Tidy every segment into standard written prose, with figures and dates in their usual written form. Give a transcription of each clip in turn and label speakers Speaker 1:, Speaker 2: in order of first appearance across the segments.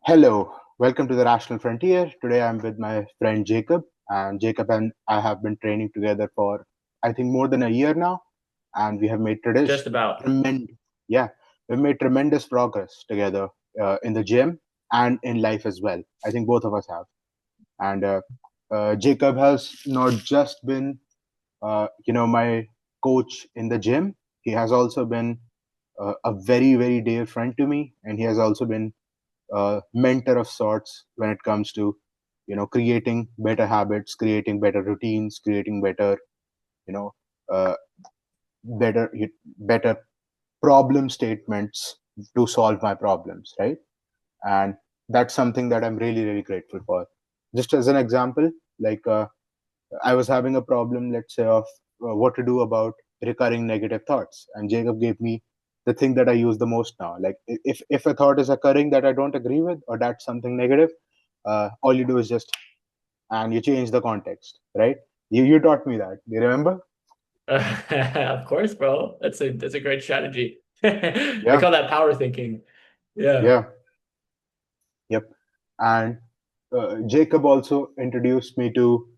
Speaker 1: Hello, welcome to the Rational Frontier. Today I'm with my friend Jacob, and Jacob and I have been training together for I think more than a year now, and we have made
Speaker 2: Just about.
Speaker 1: tremendous yeah, we've made tremendous progress together in the gym and in life as well. I think both of us have. And Jacob has not just been my coach in the gym. He has also been a very dear friend to me, and he has also been mentor of sorts when it comes to creating better habits, creating better routines, creating better you know uh, better better problem statements to solve my problems, right? And that's something that I'm really grateful for. Just as an example, like I was having a problem, let's say, of what to do about recurring negative thoughts, and Jacob gave me the thing that I use the most now. Like if a thought is occurring that I don't agree with, or that's something negative, all you do is just and you change the context, right? You taught me that. Do you remember?
Speaker 2: Of course, bro. That's a great strategy. I
Speaker 1: Yeah,
Speaker 2: call that power thinking. Yeah.
Speaker 1: yeah, yep. And Jacob also introduced me to.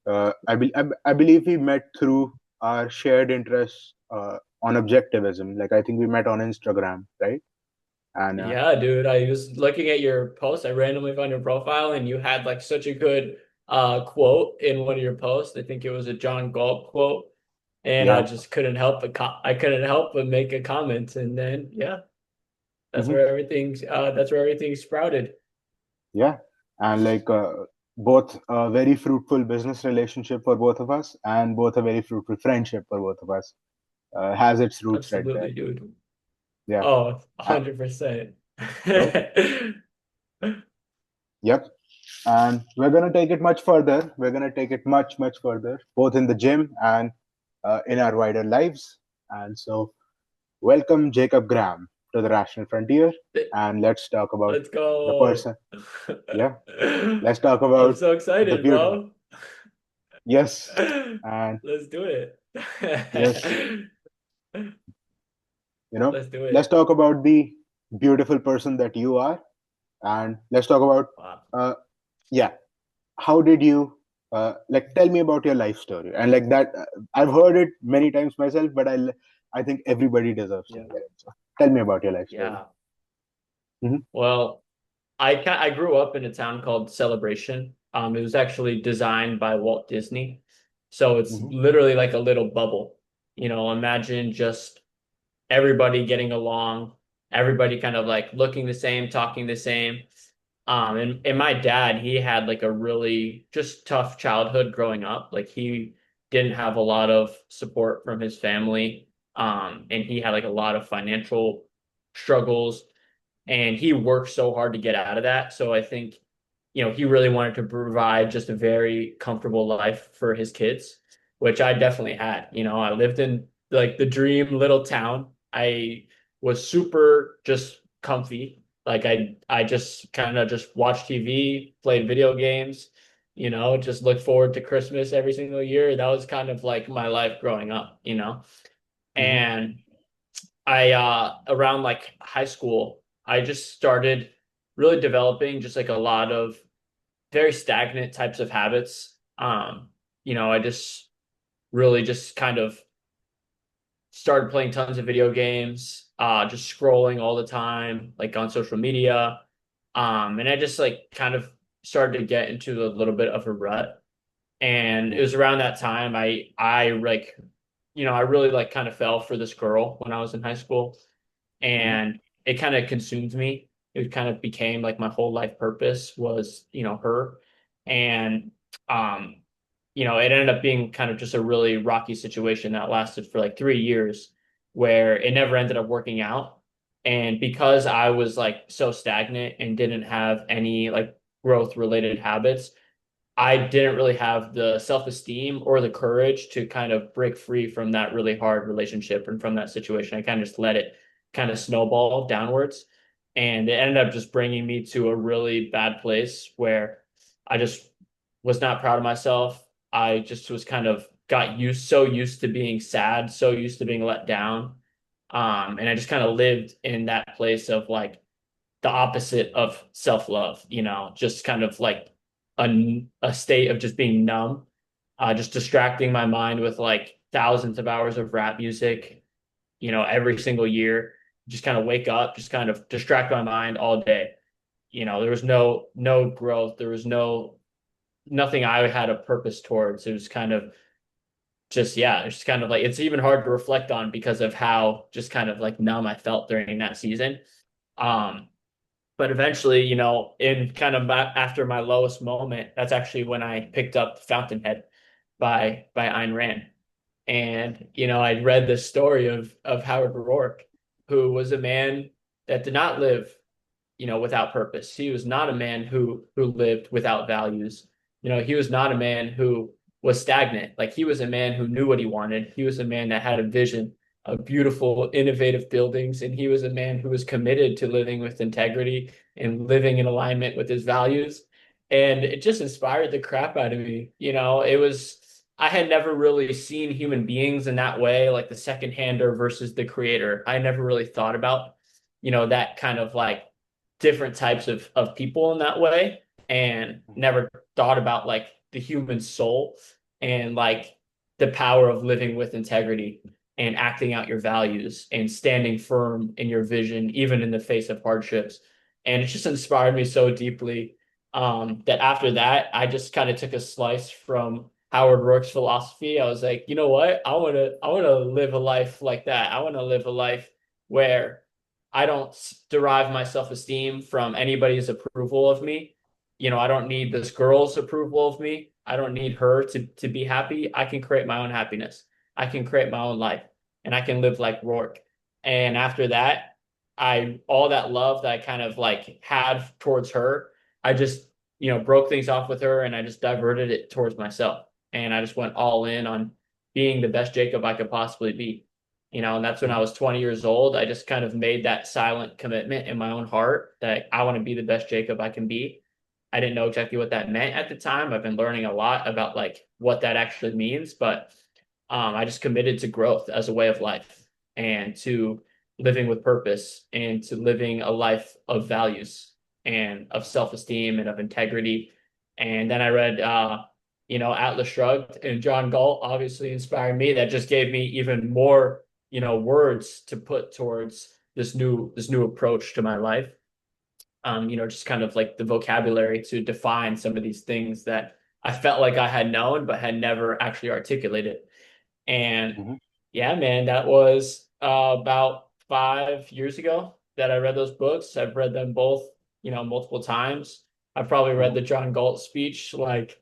Speaker 1: I believe we met through our shared interests on objectivism. Like I think we met on Instagram, right? And
Speaker 2: Yeah, dude. I was looking at your post. I randomly found your profile and you had like such a good quote in one of your posts. I think it was a John Galt quote. And I
Speaker 1: yeah,
Speaker 2: just couldn't help but I couldn't help but make a comment. And then yeah,
Speaker 1: hmm
Speaker 2: that's where everything sprouted.
Speaker 1: yeah, and like both a very fruitful business relationship for both of us, and both a very fruitful friendship for both of us has its roots right there.
Speaker 2: Absolutely, dude.
Speaker 1: Yeah.
Speaker 2: Oh,
Speaker 1: Uh,
Speaker 2: 100%.
Speaker 1: yep. Yep. And we're going to take it much further. We're going to take it much further, both in the gym and in our wider lives. And so, welcome, Jacob Graham, to the Rational Frontier. And let's talk about
Speaker 2: Let's
Speaker 1: the
Speaker 2: go.
Speaker 1: person. Yeah. Let's talk
Speaker 2: I'm
Speaker 1: about
Speaker 2: so
Speaker 1: the
Speaker 2: excited,
Speaker 1: beauty.
Speaker 2: bro.
Speaker 1: Yes. And
Speaker 2: Let's do it.
Speaker 1: yes,
Speaker 2: Let's do
Speaker 1: let's
Speaker 2: it.
Speaker 1: talk about the beautiful person that you are. And let's talk about,
Speaker 2: Wow.
Speaker 1: uh, yeah, how did you like tell me about your life story and like that I've heard it many times myself, but I think everybody deserves to
Speaker 2: Yeah.
Speaker 1: hear it. So tell me about your life story.
Speaker 2: Yeah.
Speaker 1: Hmm.
Speaker 2: Well, I grew up in a town called Celebration. It was actually designed by Walt Disney. So it's
Speaker 1: Hmm.
Speaker 2: literally like a little bubble. Imagine just everybody getting along, everybody kind of like looking the same, talking the same. And my dad, he had like a really just tough childhood growing up. Like he didn't have a lot of support from his family. And he had like a lot of financial struggles and he worked so hard to get out of that. So I think, he really wanted to provide just a very comfortable life for his kids, which I definitely had. I lived in like the dream little town. I was super just comfy. Like I just kind of just watched TV, played video games, just looked forward to Christmas every single year. That was kind of like my life growing up.
Speaker 1: Hmm.
Speaker 2: And I around like high school, I just started really developing just like a lot of very stagnant types of habits. I just really just kind of started playing tons of video games, just scrolling all the time, like on social media. And I just like kind of started to get into a little bit of a rut. And it
Speaker 1: Yeah.
Speaker 2: was around that time I like, I really like kind of fell for this girl when I was in high school
Speaker 1: Hmm.
Speaker 2: and it kind of consumed me. It kind of became like my whole life purpose was, her. And um, it ended up being kind of just a really rocky situation that lasted for like 3 years where it never ended up working out. And because I was like so stagnant and didn't have any like growth related habits, I didn't really have the self-esteem or the courage to kind of break free from that really hard relationship and from that situation. I kind of just let it kind of snowball downwards. And it ended up just bringing me to a really bad place where I just was not proud of myself. I just was kind of so used to being sad, so used to being let down. And I just kind of lived in that place of like the opposite of self-love, just kind of like a state of just being numb, just distracting my mind with like thousands of hours of rap music, every single year. Just kind of wake up, just kind of distract my mind all day. There was no growth. There was nothing I had a purpose towards. It was kind of just, yeah, it's just kind of like, it's even hard to reflect on because of how just kind of like numb I felt during that season. Um, but eventually, in kind of after my lowest moment, that's actually when I picked up Fountainhead by Ayn Rand. And, I'd read the story of Howard Rourke, who was a man that did not live, without purpose. He was not a man who lived without values. He was not a man who was stagnant. Like he was a man who knew what he wanted. He was a man that had a vision of beautiful, innovative buildings, and he was a man who was committed to living with integrity and living in alignment with his values. And it just inspired the crap out of me. It was I had never really seen human beings in that way, like the second hander versus the creator. I never really thought about, that kind of like different types of people in that way, and never thought about like the human soul and like the power of living with integrity and acting out your values and standing firm in your vision, even in the face of hardships. And it just inspired me so deeply, that after that, I just kind of took a slice from Howard Rourke's philosophy. I was like, you know what? I want to live a life like that. I want to live a life where I don't derive my self-esteem from anybody's approval of me. I don't need this girl's approval of me. I don't need her to be happy. I can create my own happiness. I can create my own life, and I can live like Rourke. And after that, all that love that I kind of like had towards her, I just, broke things off with her, and I just diverted it towards myself. And I just went all in on being the best Jacob I could possibly be. And that's when I
Speaker 1: Mhm.
Speaker 2: was 20 years old. I just kind of made that silent commitment in my own heart that I want to be the best Jacob I can be. I didn't know exactly what that meant at the time. I've been learning a lot about like what that actually means, but I just committed to growth as a way of life, and to living with purpose, and to living a life of values and of self-esteem and of integrity. And then I read, Atlas Shrugged, and John Galt obviously inspired me. That just gave me even more, words to put towards this new approach to my life. Just kind of like the vocabulary to define some of these things that I felt like I had known but had never actually articulated. And
Speaker 1: Mhm.
Speaker 2: yeah, man, that was about 5 years ago that I read those books. I've read them both, multiple times. I've probably read
Speaker 1: Mhm.
Speaker 2: the John Galt speech like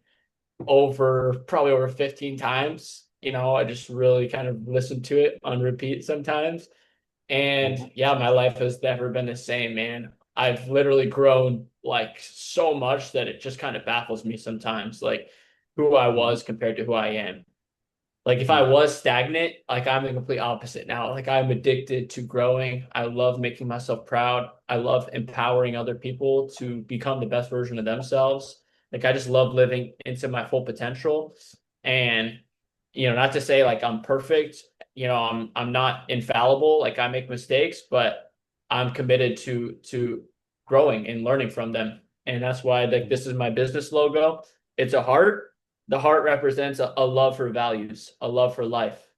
Speaker 2: probably over 15 times. I just really kind of listened to it on repeat sometimes.
Speaker 1: Mhm.
Speaker 2: And yeah, my life has never been the same, man. I've literally grown like so much that it just kind of baffles me sometimes, like who I
Speaker 1: Mhm.
Speaker 2: was compared to who I am. Like if I
Speaker 1: Mhm.
Speaker 2: was stagnant, like I'm the complete opposite now. Like I'm addicted to growing. I love making myself proud. I love empowering other people to become the best version of themselves. Like I just love living into my full potential. And not to say like I'm perfect, I'm not infallible. Like I make mistakes, but I'm committed to growing and learning from them. And that's why like
Speaker 1: Mhm.
Speaker 2: this is my business logo. It's a heart. The heart represents a love for values, a love for life.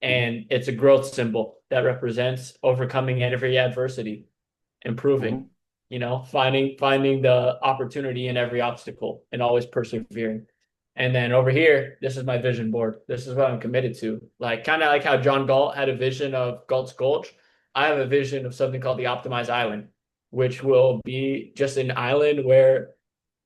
Speaker 1: Mhm.
Speaker 2: And it's a growth symbol that represents overcoming every adversity,
Speaker 1: Mhm.
Speaker 2: improving, finding the opportunity in every obstacle and always persevering. And then over here, this is my vision board. This is what I'm committed to. Like kind of like how John Galt had a vision of Galt's Gulch. I have a vision of something called the Optimized Island, which will be just an island where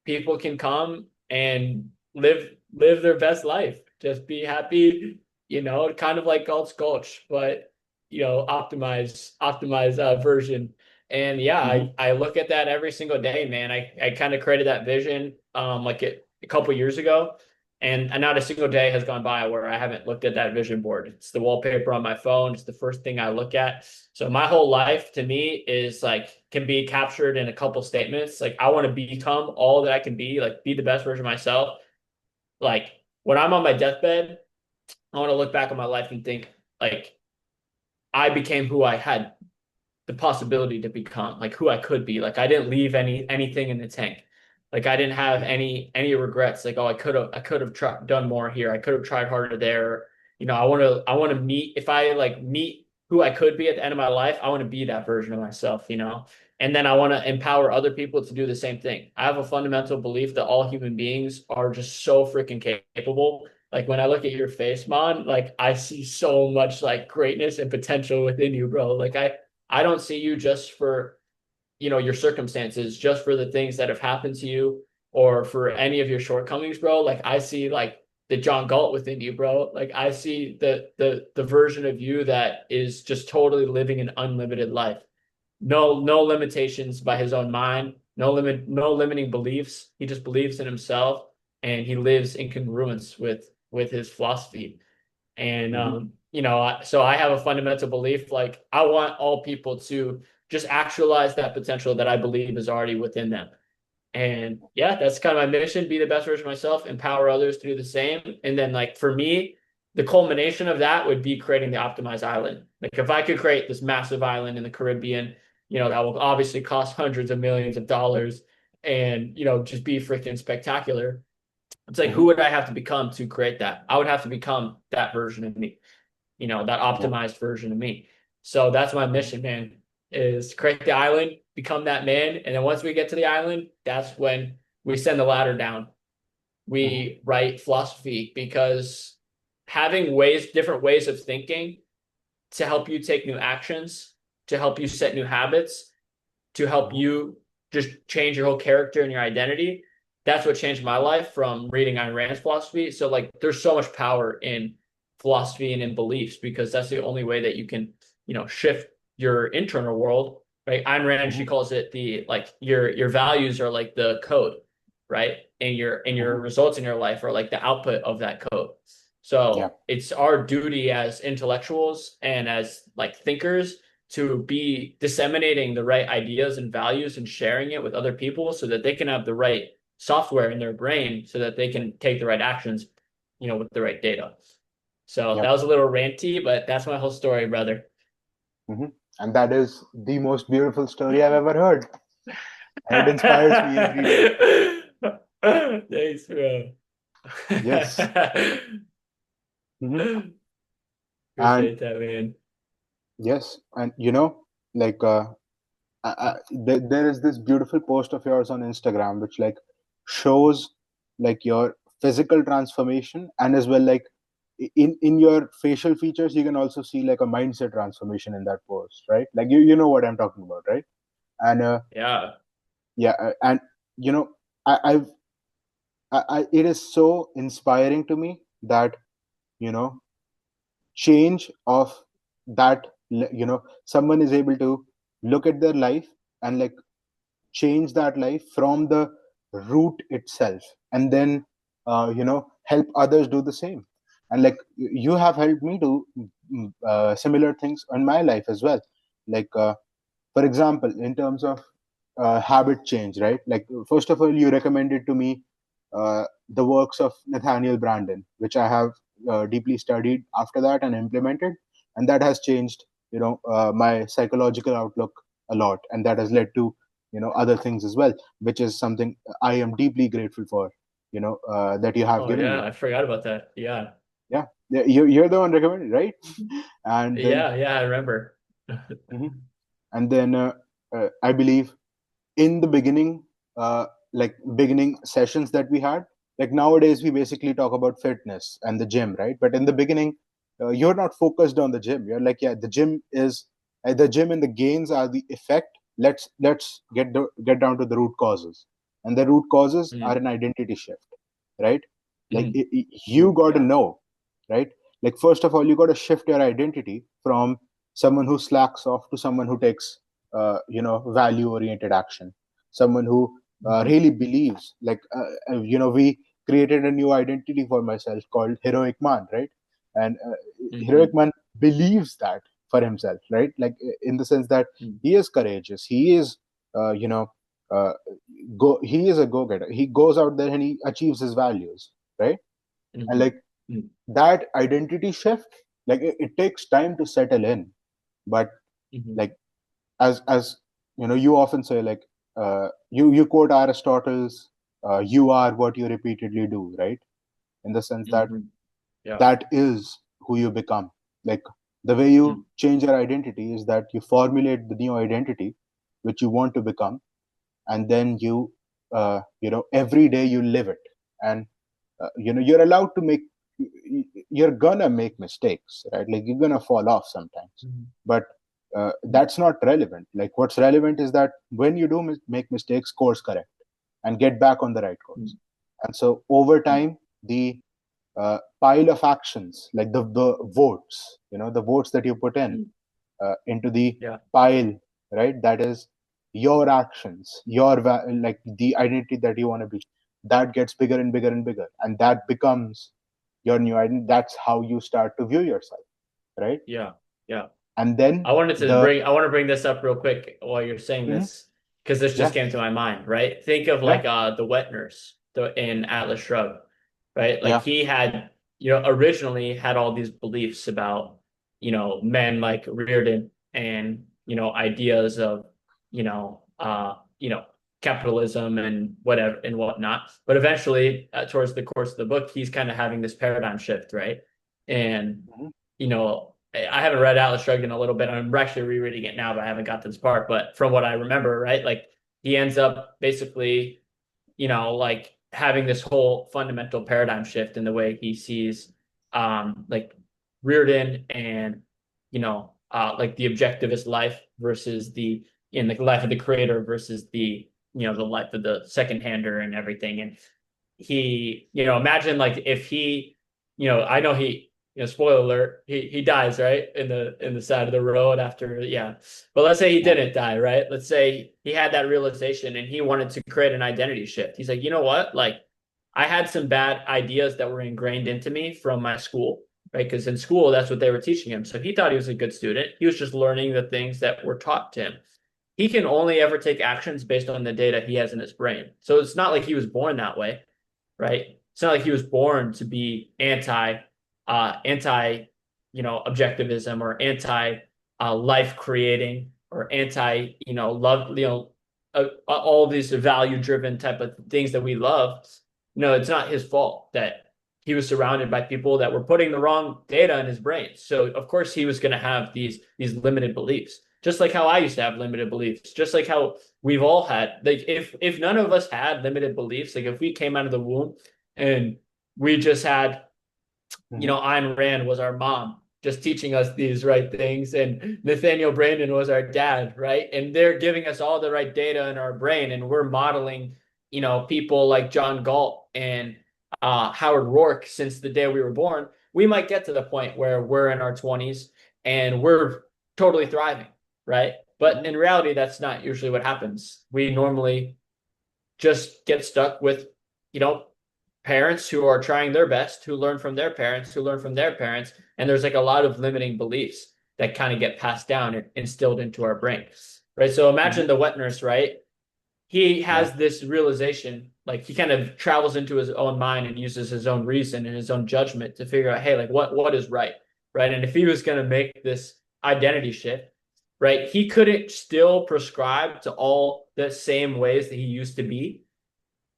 Speaker 2: people can come and live their best life. Just be happy, kind of like Galt's Gulch, but optimize version. And yeah,
Speaker 1: Mhm.
Speaker 2: I look at that every single day, man. I kind of created that vision like a couple years ago. And not a single day has gone by where I haven't looked at that vision board. It's the wallpaper on my phone. It's the first thing I look at. So my whole life to me is like can be captured in a couple statements. Like I want to become all that I can be, like be the best version of myself. Like when I'm on my deathbed, I want to look back on my life and think like I became who I had. the possibility to become, like who I could be. Like I didn't leave anything in the tank. Like I didn't have any regrets. Like, oh, I could have done more here. I could have tried harder there. You know, I want to meet, if I like meet who I could be at the end of my life, I want to be that version of myself, you know. And then I want to empower other people to do the same thing. I have a fundamental belief that all human beings are just so freaking capable. Like when I look at your face, Mon, like I see so much like greatness and potential within you, bro. Like I don't see you just for, you know, your circumstances, just for the things that have happened to you or for any of your shortcomings, bro. Like I see like the John Galt within you, bro. Like I see the version of you that is just totally living an unlimited life. No limitations by his own mind, no limiting beliefs. He just believes in himself and he lives in congruence with his philosophy. And
Speaker 1: Hmm.
Speaker 2: you know, so I have a fundamental belief like I want all people to just actualize that potential that I believe is already within them. And yeah, that's kind of my mission, be the best version of myself, empower others to do the same. And then like for me, the culmination of that would be creating the optimized island. Like if I could create this massive island in the Caribbean, you know, that will obviously cost hundreds of millions of dollars and, you know, just be freaking spectacular. It's like, who
Speaker 1: Hmm.
Speaker 2: would I have to become to create that? I would have to become that version of me, you know, that
Speaker 1: Yeah.
Speaker 2: optimized version of me. So that's my
Speaker 1: Hmm.
Speaker 2: mission, man, is create the island, become that man. And then once we get to the island, that's when we send the ladder down.
Speaker 1: Hmm.
Speaker 2: We write philosophy because having different ways of thinking to help you take new actions, to help you set new habits, to help
Speaker 1: Hmm.
Speaker 2: you just change your whole character and your identity. That's what changed my life from reading Ayn Rand's philosophy. So like there's so much power in philosophy and in beliefs because that's the only way that you can, you know, shift your internal world, right? Ayn Rand, she
Speaker 1: Hmm.
Speaker 2: calls it the like your values are like the code, right? And your
Speaker 1: Hmm.
Speaker 2: results in your life are like the output of that code.
Speaker 1: Yeah.
Speaker 2: So it's our duty as intellectuals and as like thinkers to be disseminating the right ideas and values and sharing it with other people so that they can have the right software in their brain so that they can take the right actions, you know, with the right data. So
Speaker 1: Yeah.
Speaker 2: that was a little ranty, but that's my whole story, brother.
Speaker 1: Hmm. And that is the most beautiful story I've ever heard. And it inspires me every day.
Speaker 2: Thanks, bro.
Speaker 1: Yes. Hmm. And
Speaker 2: Appreciate that, man.
Speaker 1: yes, and like there is this beautiful post of yours on Instagram which like shows like your physical transformation, and as well like in your facial features you can also see like a mindset transformation in that post, right? Like you know what I'm talking about, right? And
Speaker 2: Yeah.
Speaker 1: yeah, and you know I, I've it is so inspiring to me that you know change of that someone is able to look at their life and like change that life from the root itself, and then help others do the same. And like you have helped me do similar things in my life as well. Like for example, in terms of habit change, right? Like first of all, you recommended to me the works of Nathaniel Branden, which I have deeply studied after that and implemented, and that has changed my psychological outlook a lot, and that has led to other things as well, which is something I am deeply grateful for, that you have
Speaker 2: Oh
Speaker 1: given
Speaker 2: yeah,
Speaker 1: me.
Speaker 2: I forgot about that. Yeah.
Speaker 1: Yeah, yeah, you're the one recommended, right? And then
Speaker 2: Yeah, I remember.
Speaker 1: mhm. And then I believe in the beginning, like beginning sessions that we had, like nowadays we basically talk about fitness and the gym, right? But in the beginning, you're not focused on the gym. You're like, yeah, the gym is the gym, and the gains are the effect. Let's get down to the root causes, and the root causes are
Speaker 2: Mm,
Speaker 1: an identity shift, right? Like
Speaker 2: mm,
Speaker 1: you got to
Speaker 2: yeah.
Speaker 1: know, right? Like first of all, you got to shift your identity from someone who slacks off to someone who takes value oriented action, someone who
Speaker 2: Hmm.
Speaker 1: really believes, like we created a new identity for myself called heroic man, right? And heroic
Speaker 2: Hmm.
Speaker 1: man believes that for himself, right? Like in the sense that he is courageous, he is uh, you know uh, he is a go-getter, he goes out there and he achieves his values, right? And
Speaker 2: Hmm.
Speaker 1: like that identity shift, like it takes time to settle in, but
Speaker 2: Hmm.
Speaker 1: like as you often say, like, you quote Aristotle's, you are what you repeatedly do, right? In the sense that
Speaker 2: Mhm. Yeah.
Speaker 1: that is who you become. Like, the way you
Speaker 2: Mm.
Speaker 1: change your identity is that you formulate the new identity which you want to become, and then every day you live it. And you're allowed to make, you're gonna make mistakes, right? Like, you're gonna fall off sometimes,
Speaker 2: Mhm.
Speaker 1: but that's not relevant. Like, what's relevant is that when you do make mistakes, course correct and get back on the right course.
Speaker 2: Mm.
Speaker 1: And so over time, the pile of actions, like the votes, the votes that you put in,
Speaker 2: Mm.
Speaker 1: into the
Speaker 2: Yeah.
Speaker 1: pile, right? That is your actions, like the identity that you want to be. That gets bigger and bigger and bigger, and that becomes your new identity. That's how you start to view yourself, right?
Speaker 2: Yeah. Yeah.
Speaker 1: And then the
Speaker 2: I want to bring this up real quick while you're saying
Speaker 1: Mhm.
Speaker 2: this, because this just
Speaker 1: Yeah,
Speaker 2: came to my mind, right? Think of
Speaker 1: yeah,
Speaker 2: like the wet nurse in Atlas Shrugged, right? Like
Speaker 1: yeah.
Speaker 2: he had, originally had all these beliefs about, men like Reardon and, ideas of, you know, uh, you know, capitalism and whatever and whatnot. But eventually, towards the course of the book, he's kind of having this paradigm shift, right? And
Speaker 1: Mhm.
Speaker 2: I haven't read Atlas Shrugged in a little bit. I'm actually rereading it now, but I haven't got to this part. But from what I remember, right, like he ends up basically, like having this whole fundamental paradigm shift in the way he sees, like Reardon and, like the objectivist life versus in the life of the creator versus the life of the second hander and everything. And he, imagine like if he, I know he, spoiler alert, he dies, right? In the side of the road after, yeah. But let's say he
Speaker 1: Yeah.
Speaker 2: didn't die, right? Let's say he had that realization and he wanted to create an identity shift. He's like, you know what? Like I had some bad ideas that were ingrained into me from my school, right? Because in school, that's what they were teaching him. So he thought he was a good student. He was just learning the things that were taught to him. He can only ever take actions based on the data he has in his brain. So it's not like he was born that way, right? It's not like he was born to be anti, objectivism or anti life creating or anti, love, all these value driven type of things that we love. No, it's not his fault that he was surrounded by people that were putting the wrong data in his brain. So of course he was going to have these limited beliefs, just like how I used to have limited beliefs, just like how we've all had. Like if none of us had limited beliefs, like if we came out of the womb and we just had,
Speaker 1: Mhm.
Speaker 2: Ayn Rand was our mom just teaching us these right things, and Nathaniel Brandon was our dad, right? And they're giving us all the right data in our brain, and we're modeling, people like John Galt and Howard Rourke since the day we were born. We might get to the point where we're in our 20s and we're totally thriving, right? But
Speaker 1: Mhm.
Speaker 2: in reality, that's not usually what happens. We normally just get stuck with, you know, parents who are trying their best, who learn from their parents, who learn from their parents. And there's like a lot of limiting beliefs that kind of get passed down and instilled into our brain. Right. So imagine
Speaker 1: Mhm.
Speaker 2: the wet nurse, right? He
Speaker 1: Yeah.
Speaker 2: has this realization, like he kind of travels into his own mind and uses his own reason and his own judgment to figure out, hey, like what is right. Right. And if he was going to make this identity shift, right, he couldn't still prescribe to all the same ways that he used to be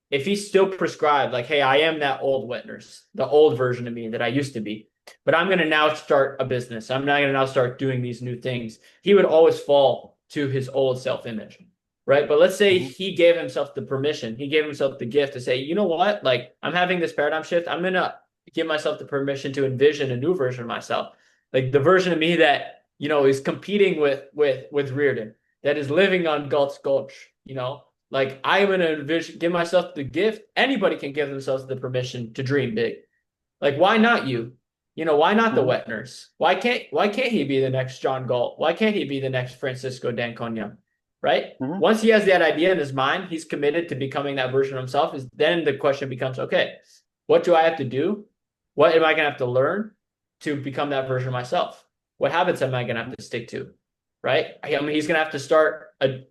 Speaker 2: if he's still prescribed, like, hey, I am that old wet nurse, the old version of me that I used to be, but I'm going to now start a business. I'm not going to now start doing these new things. He would always fall to his old self image, right? But let's say
Speaker 1: Mhm.
Speaker 2: he gave himself the permission, he gave himself the gift to say, you know what? Like, I'm having this paradigm shift. I'm going to give myself the permission to envision a new version of myself, like the version of me that, is competing with Reardon, that is living on Galt's Gulch, like I'm gonna give myself the gift. Anybody can give themselves the permission to dream big. Like why not you? Why not the
Speaker 1: Mhm.
Speaker 2: wet nurse? Why can't he be the next John Galt? Why can't he be the next Francisco D'Ancona? Right?
Speaker 1: Mhm.
Speaker 2: Once he has that idea in his mind, he's committed to becoming that version of himself. Is then the question becomes, okay, what do I have to do? What am I gonna have to learn to become that version of myself? What habits am I gonna have to stick to? Right? I mean, he's gonna have to start,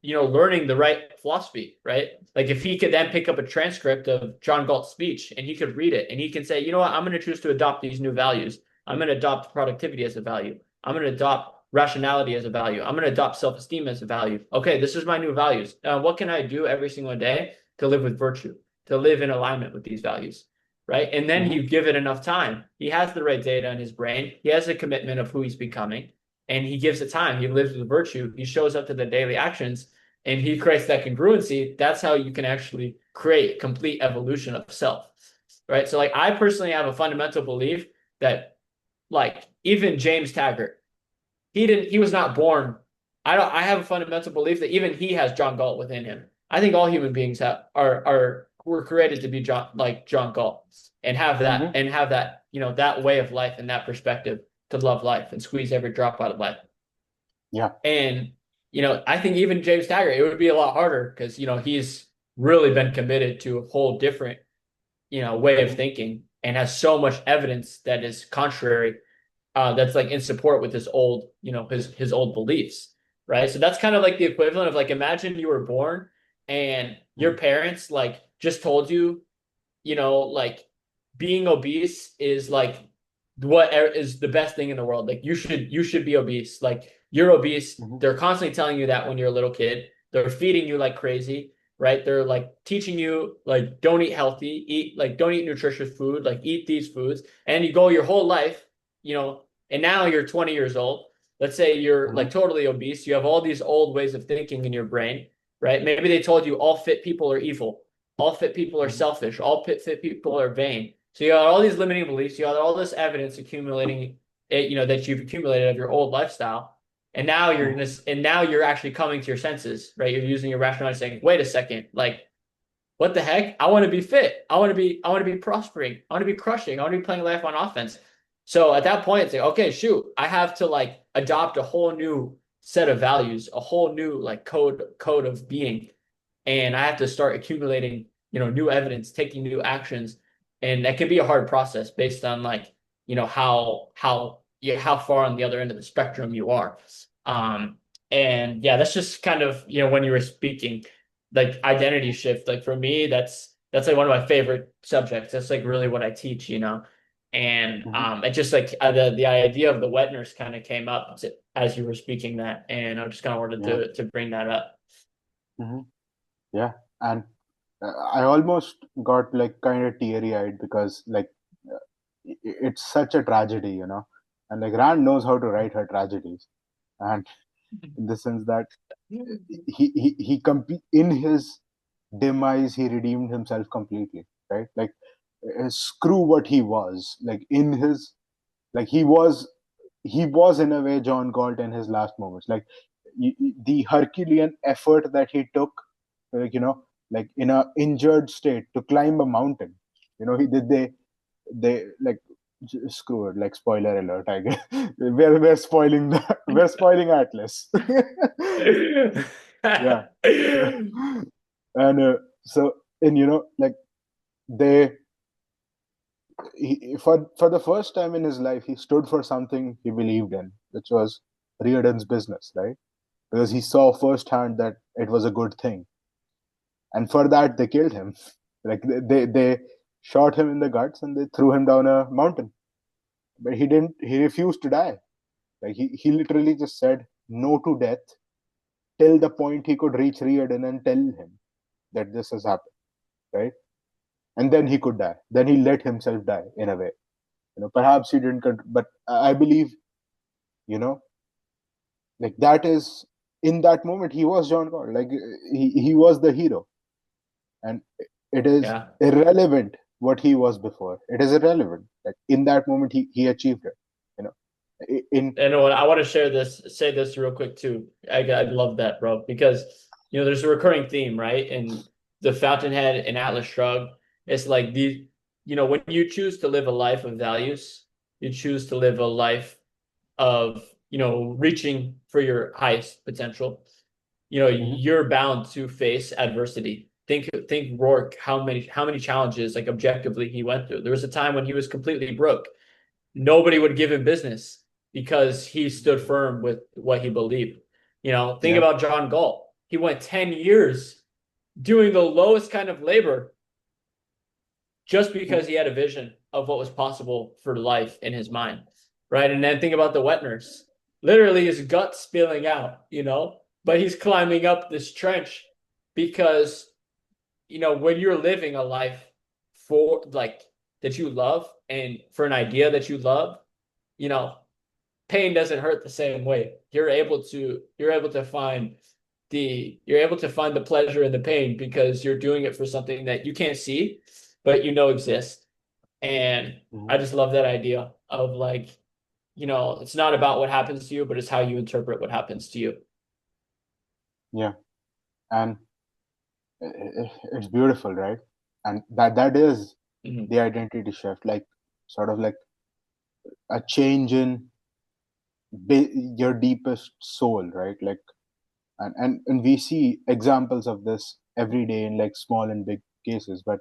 Speaker 2: learning the right philosophy, right? Like if he could then pick up a transcript of John Galt's speech and he could read it and he can say, you know what, I'm going to choose to adopt these new values. I'm going to adopt productivity as a value. I'm going to adopt rationality as a value. I'm going to adopt self-esteem as a value. Okay, this is my new values. What can I do every single day to live with virtue, to live in alignment with these values? Right. And then
Speaker 1: Mm-hmm.
Speaker 2: you give it enough time. He has the right data in his brain. He has a commitment of who he's becoming, and he gives it time. He lives with virtue. He shows up to the daily actions, and he creates that congruency. That's how you can actually create complete evolution of self. Right. So, like, I personally have a fundamental belief that, like, even James Taggart, he was not born. I have a fundamental belief that even he has John Galt within him. I think all human beings are were created to be John Galt and
Speaker 1: Mm-hmm.
Speaker 2: have that, that way of life and that perspective to love life and squeeze every drop out of life.
Speaker 1: Yeah.
Speaker 2: And I think even James Taggart, it would be a lot harder because he's really been committed to a whole different way of
Speaker 1: Mm-hmm.
Speaker 2: thinking and has so much evidence that is contrary, that's like in support with his old, his old beliefs, right? So that's kind of like the equivalent of, like, imagine you were born and your
Speaker 1: Mm-hmm.
Speaker 2: parents like just told you, like, being obese is like what is the best thing in the world. Like, you should be obese. Like, you're obese.
Speaker 1: Mm-hmm.
Speaker 2: They're constantly telling you that when you're a little kid. They're feeding you like crazy, right? They're like teaching you, like, don't eat healthy, don't eat nutritious food, like, eat these foods. And you go your whole life, and now you're 20 years old. Let's say you're
Speaker 1: Mm-hmm.
Speaker 2: like totally obese. You have all these old ways of thinking in your brain, right? Maybe they told you all fit people are evil, all fit people are
Speaker 1: Mm-hmm.
Speaker 2: selfish, all fit people are vain. So you got all these limiting beliefs, you got all this evidence accumulating, that you've accumulated of your old lifestyle. And now
Speaker 1: Mm-hmm.
Speaker 2: you're actually coming to your senses, right? You're using your rationality, saying, wait a second, like, what the heck? I want to be fit. I want to be prospering. I want to be crushing. I want to be playing life on offense. So at that point, it's like, okay, shoot, I have to, like, adopt a whole new set of values, a whole new, like, code of being. And I have to start accumulating, new evidence, taking new actions. And that can be a hard process based on, like, how far on the other end of the spectrum you are. Um, and yeah, that's just kind of, when you were speaking, like, identity shift, like, for me, that's like one of my favorite subjects. That's like really what I teach, and
Speaker 1: Mm-hmm.
Speaker 2: it just, like, the idea of the wet nurse kind of came up as you were speaking that, and I just kind of wanted
Speaker 1: Yeah.
Speaker 2: to bring that up.
Speaker 1: Mm-hmm. Yeah. And I almost got like kind of teary eyed because like it's such a tragedy, and like Rand knows how to write her tragedies, and in the sense that in his demise he redeemed himself completely, right? Like screw what he was, like in his, like he was in a way John Galt in his last moments, like the Herculean effort that he took, like like in a injured state to climb a mountain, he did they like screw it, like spoiler alert, I guess. We're spoiling we're spoiling Atlas. Yeah. So, and so, and like they for the first time in his life he stood for something he believed in, which was Reardon's business, right? Because he saw firsthand that it was a good thing, and for that they killed him. Like they shot him in the guts and they threw him down a mountain, but he refused to die. Like he literally just said no to death till the point he could reach Reardon and tell him that this has happened, right? And then he could die. Then he let himself die in a way. Perhaps he didn't, but I believe, you know, like that is in that moment he was John God. Like he was the hero, and it is
Speaker 2: Yeah.
Speaker 1: irrelevant what he was before. It is irrelevant. Like in that moment he achieved it. You know, in
Speaker 2: And I want to say this real quick too. I love that, bro, because there's a recurring theme, right? In the Fountainhead and Atlas Shrugged, it's like when you choose to live a life of values, you choose to live a life of, reaching for your highest potential.
Speaker 1: Mhm.
Speaker 2: You're bound to face adversity. Think Rourke, how many challenges, like, objectively, he went through. There was a time when he was completely broke. Nobody would give him business because he stood firm with what he believed. Think
Speaker 1: Yeah.
Speaker 2: about John Galt. He went 10 years doing the lowest kind of labor just because
Speaker 1: Mhm.
Speaker 2: he had a vision of what was possible for life in his mind. Right. And then think about the wet nurse. literally his gut spilling out, but he's climbing up this trench because, when you're living a life for like that you love and for an idea that you love, you know, pain doesn't hurt the same way. You're able to find the pleasure in the pain because you're doing it for something that you can't see, but exists. And
Speaker 1: Hmm.
Speaker 2: I just love that idea of like, it's not about what happens to you, but it's how you interpret what happens to you.
Speaker 1: Yeah, and it's beautiful, right? And that is
Speaker 2: Mhm.
Speaker 1: the identity shift, like sort of like a change in your deepest soul, right? Like, and we see examples of this every day in like small and big cases. But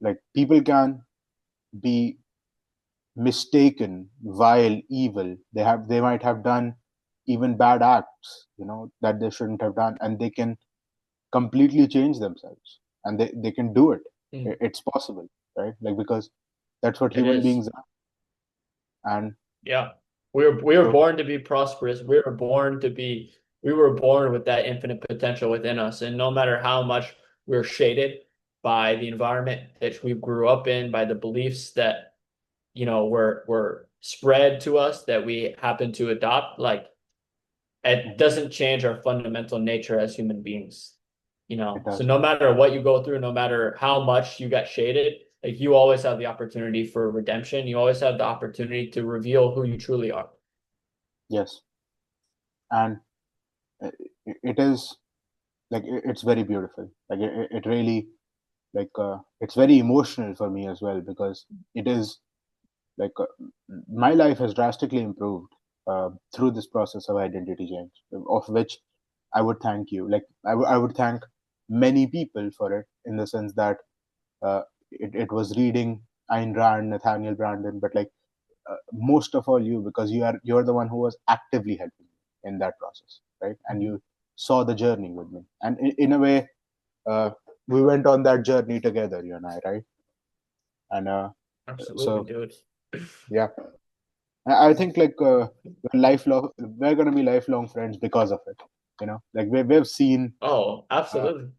Speaker 1: like people can be mistaken, vile, evil. They might have done even bad acts, that they shouldn't have done, and they can completely change themselves, and they can do it.
Speaker 2: Mhm.
Speaker 1: It's possible, right? Like, because that's what
Speaker 2: It
Speaker 1: human
Speaker 2: is.
Speaker 1: beings are. And
Speaker 2: Yeah. We were
Speaker 1: so
Speaker 2: born to be prosperous. We were born with that infinite potential within us. And no matter how much we're shaded by the environment that we grew up in, by the beliefs that, were spread to us that we happen to adopt, like it
Speaker 1: mhm,
Speaker 2: doesn't change our fundamental nature as human beings.
Speaker 1: it
Speaker 2: So
Speaker 1: does.
Speaker 2: no matter what you go through, no matter how much you got shaded, like you always have the opportunity for redemption. You always have the opportunity to reveal who you truly are.
Speaker 1: Yes. And it is like it's very beautiful. Like it really, like it's very emotional for me as well, because it is like my life has drastically improved through this process of identity change, of which I would thank you. Like I would thank many people for it, in the sense that it was reading Ayn Rand, Nathaniel Branden, but like most of all you, because you're the one who was actively helping me in that process, right? And
Speaker 2: Mhm.
Speaker 1: you saw the journey with me, and in a way, uh, we went on that journey together, you and I, right? And
Speaker 2: Absolutely,
Speaker 1: so
Speaker 2: dude.
Speaker 1: yeah, I think like we're gonna be lifelong friends because of it. Like we've seen,
Speaker 2: Oh,
Speaker 1: uh,
Speaker 2: absolutely.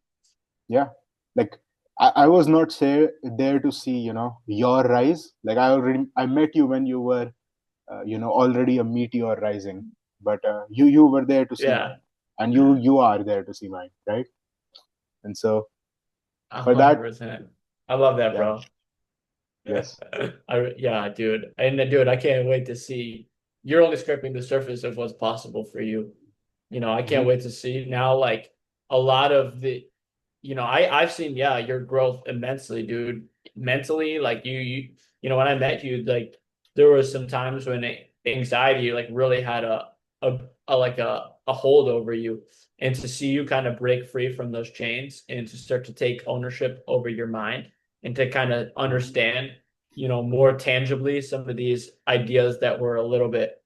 Speaker 1: yeah, like I was not there to see, your rise. Like I met you when you were, already a meteor rising, but you were there to see
Speaker 2: Yeah,
Speaker 1: mine, and you are there to see mine, right? And so
Speaker 2: a
Speaker 1: for
Speaker 2: hundred
Speaker 1: that,
Speaker 2: percent. I love that,
Speaker 1: yeah,
Speaker 2: bro.
Speaker 1: yes,
Speaker 2: Yeah, dude. And dude, I can't wait to see. You're only scraping the surface of what's possible for you. I can't
Speaker 1: hmm,
Speaker 2: wait to see now, like a lot of the, I've seen, yeah, your growth immensely, dude. Mentally, like when I met you, like there was some times when anxiety like really had a, a hold over you. And to see you kind of break free from those chains and to start to take ownership over your mind and to kind of
Speaker 1: hmm,
Speaker 2: understand, more tangibly some of these ideas that were a little bit,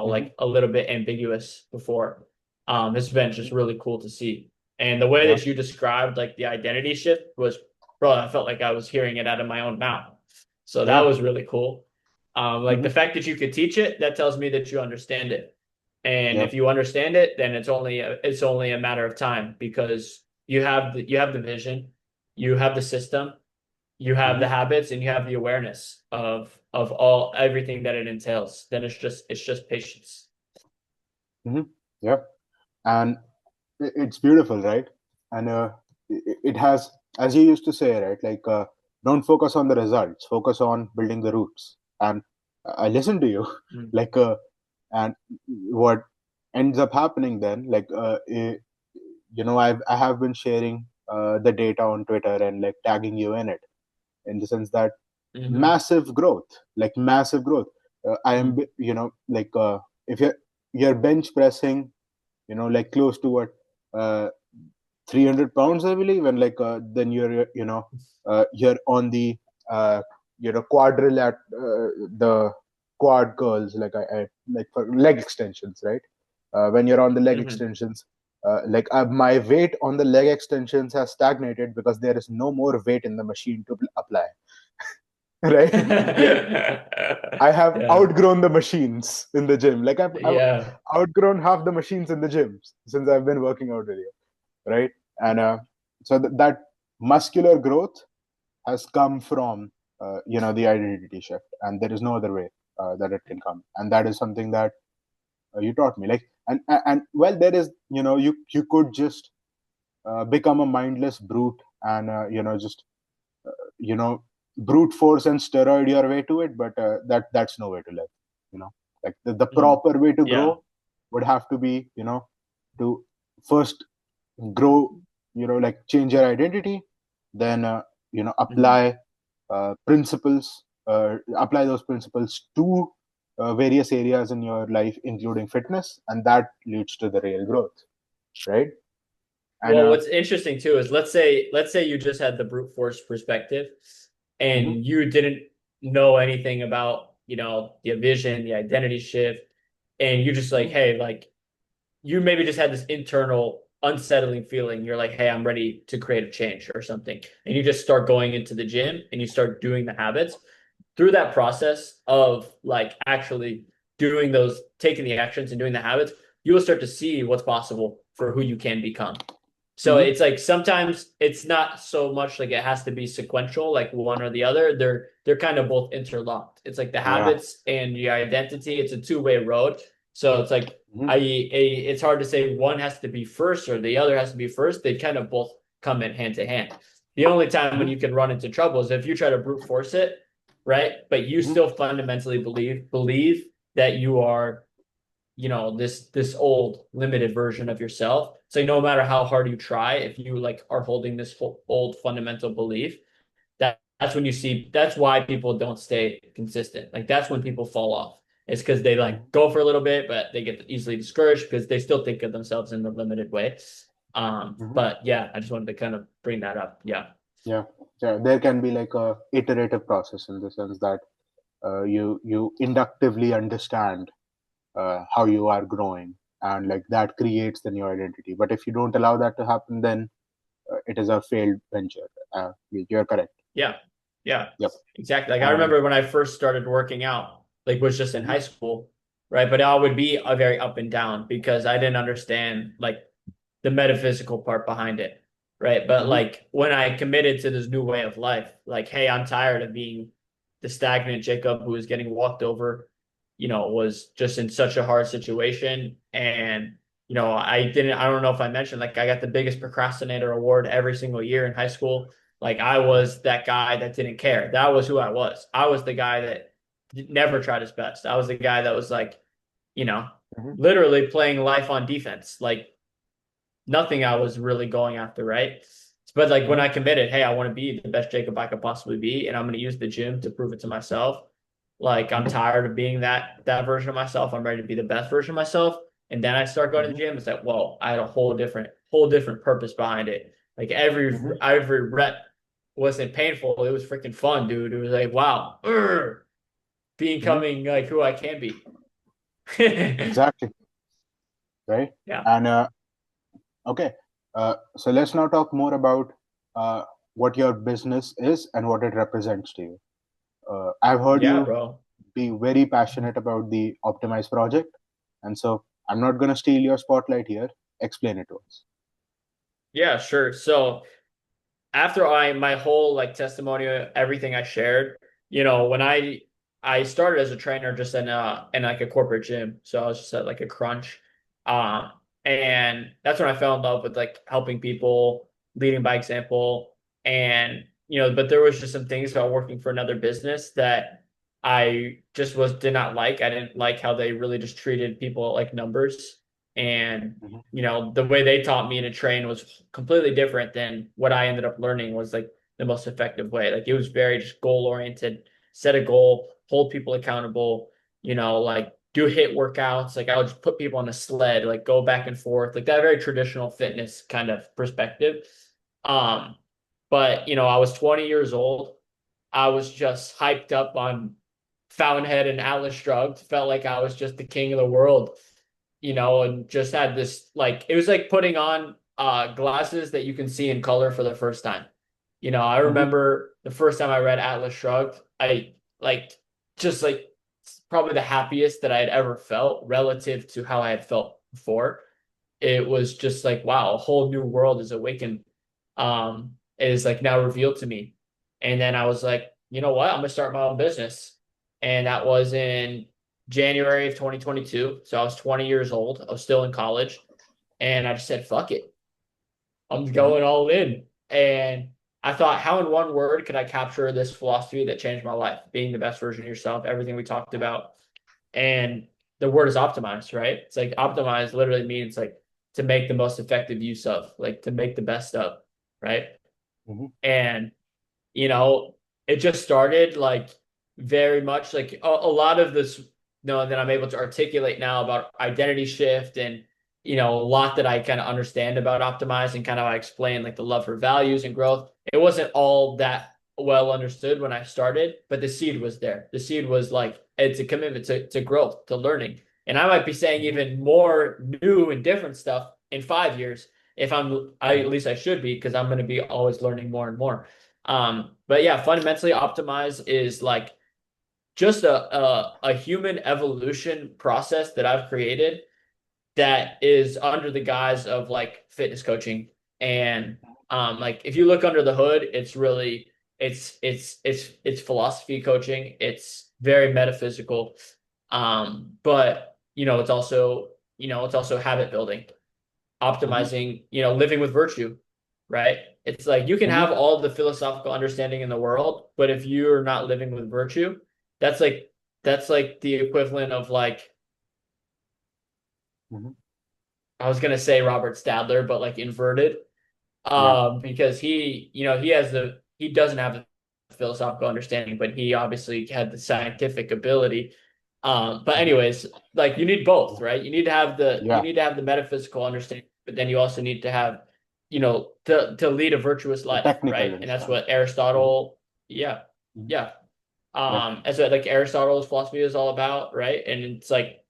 Speaker 1: hmm,
Speaker 2: like a little bit ambiguous before. It's been just really cool to see. And the way
Speaker 1: yeah,
Speaker 2: that you described like the identity shift was, bro, I felt like I was hearing it out of my own mouth. So that
Speaker 1: yeah,
Speaker 2: was really cool. Like the
Speaker 1: hmm,
Speaker 2: fact that you could teach it, that tells me that you understand it. And
Speaker 1: yeah,
Speaker 2: if you understand it, then it's only a matter of time because you have the vision, you have the system, you have the
Speaker 1: hmm,
Speaker 2: habits, and you have the awareness of all everything that it entails. Then it's just patience.
Speaker 1: hmm, yeah. And it's beautiful, right? And it has, as you used to say, right? Like, don't focus on the results, focus on building the roots. And I listen to you,
Speaker 2: Mm.
Speaker 1: like, and what ends up happening then, like, I have been sharing the data on Twitter and like tagging you in it, in the sense that
Speaker 2: Mm-hmm.
Speaker 1: massive growth, like massive growth. I am,
Speaker 2: Mm.
Speaker 1: like, if you're bench pressing, like close to what, uh, 300 pounds, I believe, and like then you're on the uh, the quad curls, like I like for leg extensions, right? When you're on the leg
Speaker 2: Mm-hmm.
Speaker 1: extensions, like my weight on the leg extensions has stagnated because there is no more weight in the machine to apply. right? Like I have
Speaker 2: Yeah.
Speaker 1: outgrown the machines in the gym. Like I've
Speaker 2: Yeah.
Speaker 1: outgrown half the machines in the gym since I've been working out with you, right? And so that muscular growth has come from the identity shift, and there is no other way that it can come, and that is something that you taught me. Like, and well, there is, you could just become a mindless brute and just you know brute force and steroid your way to it, but that's no way to live. you know like the
Speaker 2: Mhm.
Speaker 1: proper way to
Speaker 2: Yeah.
Speaker 1: grow would have to be, to first grow, like change your identity, then
Speaker 2: Mhm.
Speaker 1: apply those principles to various areas in your life, including fitness, and that leads to the real growth, right? And
Speaker 2: Well, what's interesting too is let's say you just had the brute force perspective
Speaker 1: mhm,
Speaker 2: and you didn't know anything about, the vision, the identity shift, and you just like,
Speaker 1: mhm,
Speaker 2: hey, like you maybe just had this internal unsettling feeling. You're like, hey, I'm ready to create a change or something. And you just start going into the gym and you start doing the habits. Through that process of like actually doing those, taking the actions and doing the habits, you will start to see what's possible for who you can become. So
Speaker 1: mhm.
Speaker 2: it's like sometimes it's not so much like it has to be sequential, like one or the other. They're kind of both interlocked. It's like the
Speaker 1: Yeah.
Speaker 2: habits and your identity. It's a two-way road. So it's like
Speaker 1: Mhm,
Speaker 2: it's hard to say one has to be first or the other has to be first. They kind of both come in hand to hand. The only time when
Speaker 1: mhm,
Speaker 2: you can run into trouble is if you try to brute force it, right? But you
Speaker 1: mhm,
Speaker 2: still fundamentally believe that you are, this old limited version of yourself. So no matter how hard you try, if you like are holding this old fundamental belief, that's when you see that's why people don't stay consistent. Like that's when people fall off. It's because they
Speaker 1: mhm,
Speaker 2: like go for a little bit, but they get easily discouraged because they still think of themselves in the limited way.
Speaker 1: mhm.
Speaker 2: But yeah, I just wanted to kind of bring that up. Yeah.
Speaker 1: Yeah, yeah. There can be like a iterative process in the sense that you inductively understand how you are growing, and like that creates the new identity. But if you don't allow that to happen, then it is a failed venture. You're correct.
Speaker 2: Yeah. Yeah.
Speaker 1: Yep.
Speaker 2: Exactly. Like I
Speaker 1: And
Speaker 2: remember when I first started working out, like was just in
Speaker 1: mhm,
Speaker 2: high school, right? But I would be a very up and down because I didn't understand like the metaphysical part behind it, right? But
Speaker 1: mhm,
Speaker 2: like when I committed to this new way of life, like, hey, I'm tired of being the stagnant Jacob who was getting walked over, was just in such a hard situation. And, I don't know if I mentioned, like, I got the biggest procrastinator award every single year in high school. Like, I was that guy that didn't care. That was who I was. I was the guy that never tried his best. I was the guy that was like, you know,
Speaker 1: mhm,
Speaker 2: literally playing life on defense. Like, nothing I was really going after, right? But like when
Speaker 1: mhm,
Speaker 2: I committed, hey, I want to be the best Jacob I could possibly be, and I'm going to use the gym to prove it to myself. Like I'm
Speaker 1: mhm,
Speaker 2: tired of being that version of myself. I'm ready to be the best version of myself. And then I start going to the
Speaker 1: mhm,
Speaker 2: gym. It's like, whoa, I had a whole different purpose behind it. Like every
Speaker 1: mhm,
Speaker 2: every rep wasn't painful. It was freaking fun, dude. It was like, wow,
Speaker 1: mhm.
Speaker 2: becoming like who I can be.
Speaker 1: Exactly. Right.
Speaker 2: Yeah,
Speaker 1: And okay. So let's now talk more about uh, what your business is and what it represents to you. I've heard
Speaker 2: yeah,
Speaker 1: you
Speaker 2: bro.
Speaker 1: be very passionate about the Optimize project, and so I'm not going to steal your spotlight here. Explain it to us.
Speaker 2: Yeah, sure. So after my whole like testimonial, everything I shared, when I started as a trainer just in like a corporate gym. So I was just at like a crunch. Um and that's when I fell in love with like helping people, leading by example. And but there was just some things about working for another business that I just was did not like. I didn't like how they really just treated people like numbers. And
Speaker 1: Mhm,
Speaker 2: the way they taught me to train was completely different than what I ended up learning was like the most effective way. Like it was very just goal oriented, set a goal, hold people accountable, like do hit workouts. Like I would just put people on a sled, like go back and forth, like that very traditional fitness kind of perspective. Um, but I was 20 years old. I was just hyped up on Fountainhead and Atlas Shrugged. Felt like I was just the king of the world, and just had this like it was like putting on glasses that you can see in color for the first time. I
Speaker 1: mhm,
Speaker 2: remember the first time I read Atlas Shrugged. I like just like probably the happiest that I had ever felt relative to how I had felt before. It was just like, wow, a whole new world is awakened, is like now revealed to me. And then I was like, you know what? I'm gonna start my own business. And that was in January of 2022. So I was 20 years old. I was still in college. And I just said, fuck it. I'm
Speaker 1: Mhm.
Speaker 2: going all in. And I thought, how in one word could I capture this philosophy that changed my life? Being the best version of yourself, everything we talked about. And the word is optimize, right? It's like optimize literally means like to make the most effective use of, like to make the best of, right?
Speaker 1: Mhm.
Speaker 2: And you know, it just started like very much like a lot of this, that I'm able to articulate now about identity shift and, a lot that I kind of understand about optimize and kind of I explain like the love for values and growth. It wasn't all that well understood when I started, but the seed was there. The seed was like, it's a commitment to growth, to learning. And I might be saying
Speaker 1: Mhm.
Speaker 2: even more new and different stuff in 5 years if at
Speaker 1: Mhm.
Speaker 2: least I should be, because I'm going to be always learning more and more. But yeah, fundamentally, optimize is like just a human evolution process that I've created that is under the guise of like fitness coaching. And like if you look under the hood, it's really it's philosophy coaching. It's very metaphysical. But it's also habit building,
Speaker 1: Mhm.
Speaker 2: optimizing, living with virtue, right? It's like you can
Speaker 1: Mhm.
Speaker 2: have all the philosophical understanding in the world, but if you're not living with virtue, that's like that's like the equivalent of like
Speaker 1: Mhm.
Speaker 2: I was gonna say Robert Stadler, but like inverted.
Speaker 1: Yeah.
Speaker 2: Because he doesn't have the philosophical understanding, but he obviously had the scientific ability. But
Speaker 1: Mhm.
Speaker 2: anyways, like you need both, right? You
Speaker 1: Yeah.
Speaker 2: need to have the metaphysical understanding, but then you also need to have, to lead a virtuous
Speaker 1: The
Speaker 2: life,
Speaker 1: technical
Speaker 2: right? And that's
Speaker 1: understanding.
Speaker 2: what
Speaker 1: Mhm.
Speaker 2: Aristotle, yeah,
Speaker 1: Mhm.
Speaker 2: yeah.
Speaker 1: Yeah.
Speaker 2: That's what like Aristotle's philosophy is all about, right? And it's like,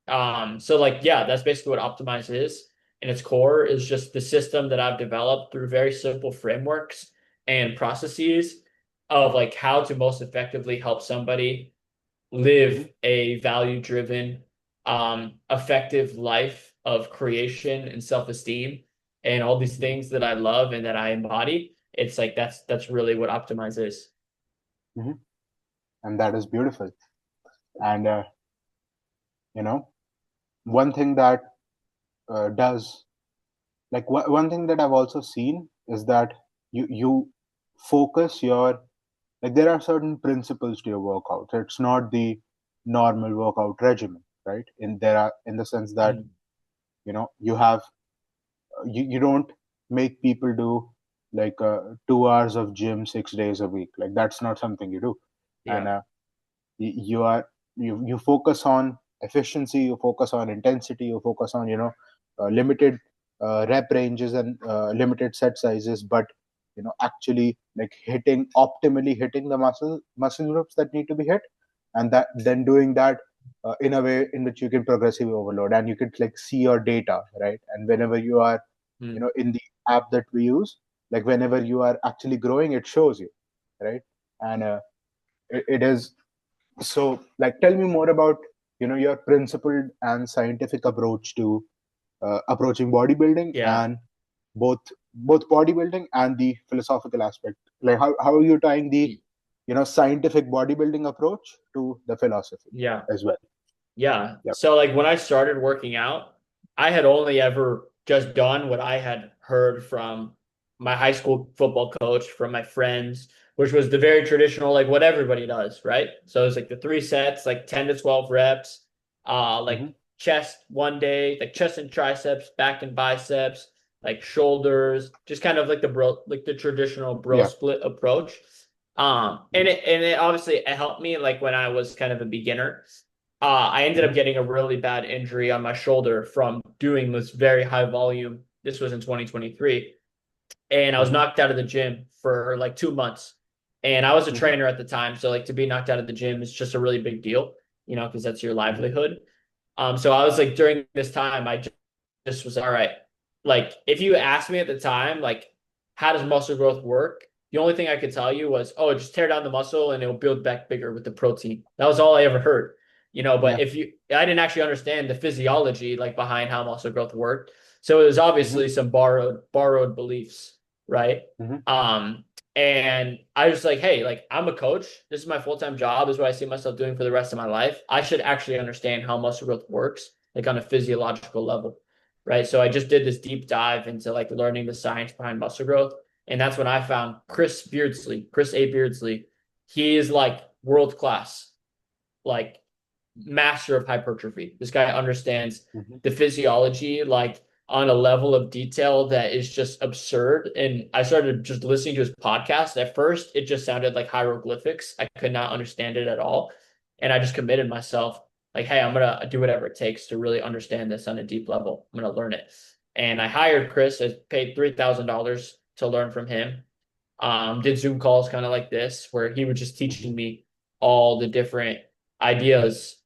Speaker 2: so like, yeah, that's basically what optimize is. And its core is just the system that I've developed through very simple frameworks and processes of like how to most effectively help somebody
Speaker 1: Mhm.
Speaker 2: live a value-driven, effective life of creation and self-esteem and all these
Speaker 1: Mhm.
Speaker 2: things that I love and that I embody. It's like that's really what optimize is.
Speaker 1: Mhm. And that is beautiful. And you know, one thing that does like one thing that I've also seen is that you focus your like there are certain principles to your workout. It's not the normal workout regimen, right? In there are in the sense that
Speaker 2: Mm.
Speaker 1: you have you don't make people do like 2 hours of gym 6 days a week. Like that's not something you do. And
Speaker 2: Yeah.
Speaker 1: you are you focus on efficiency, you focus on intensity, you focus on limited rep ranges and limited set sizes, but actually like optimally hitting the muscle groups that need to be hit, and that then doing that in a way in which you can progressively overload and you can like see your data, right? And whenever you are
Speaker 2: Mm.
Speaker 1: in the app that we use, like whenever you are actually growing, it shows you, right? And it is so, like, tell me more about your principled and scientific approach to approaching bodybuilding,
Speaker 2: Yeah.
Speaker 1: and both bodybuilding and the philosophical aspect. Like, how are you tying the scientific bodybuilding approach to the philosophy
Speaker 2: Yeah.
Speaker 1: as well?
Speaker 2: Yeah.
Speaker 1: Yep.
Speaker 2: So like when I started working out, I had only ever just done what I had heard from my high school football coach, from my friends, which was the very traditional, like what everybody does, right? So it's like the 3 sets, like 10 to 12 reps, like
Speaker 1: Hmm.
Speaker 2: chest one day, like chest and triceps, back and biceps, like shoulders, just kind of like the traditional bro
Speaker 1: Yeah.
Speaker 2: split approach. And
Speaker 1: Hmm.
Speaker 2: it obviously it helped me like when I was kind of a beginner. I ended
Speaker 1: Hmm.
Speaker 2: up getting a really bad injury on my shoulder from doing this very high volume. This was in 2023. And I was
Speaker 1: Hmm.
Speaker 2: knocked out of the gym for like 2 months. And I was a
Speaker 1: Hmm.
Speaker 2: trainer at the time. So, like, to be knocked out of the gym is just a really big deal, because that's your
Speaker 1: Hmm.
Speaker 2: livelihood. So I was like, during this time, I just was all right. Like, if you asked me at the time, like, how does muscle growth work? the only thing I could tell you was, oh, just tear down the muscle and it'll build back bigger with the protein. That was all I ever heard. But
Speaker 1: Yeah.
Speaker 2: if you, I didn't actually understand the physiology like behind how muscle growth worked. So it was
Speaker 1: Mm-hmm.
Speaker 2: obviously some borrowed beliefs, right?
Speaker 1: Mm-hmm.
Speaker 2: Um, and I was like, hey, like I'm a coach. This is my full-time job. This is what I see myself doing for the rest of my life. I should actually understand how muscle growth works, like on a physiological level, right? So I just did this deep dive into like learning the science behind muscle growth. And that's when I found Chris A. Beardsley. He is like world class, like master of hypertrophy. This guy understands
Speaker 1: Mm-hmm.
Speaker 2: the physiology like on a level of detail that is just absurd. And I started just listening to his podcast. At first, it just sounded like hieroglyphics. I could not understand it at all. And I just committed myself like, hey, I'm gonna do whatever it takes to really understand this on a deep level. I'm gonna learn it. And I hired Chris. I paid $3,000 to learn from him. Did Zoom calls kind of like this, where he was just
Speaker 1: Mm-hmm.
Speaker 2: teaching me all the different ideas,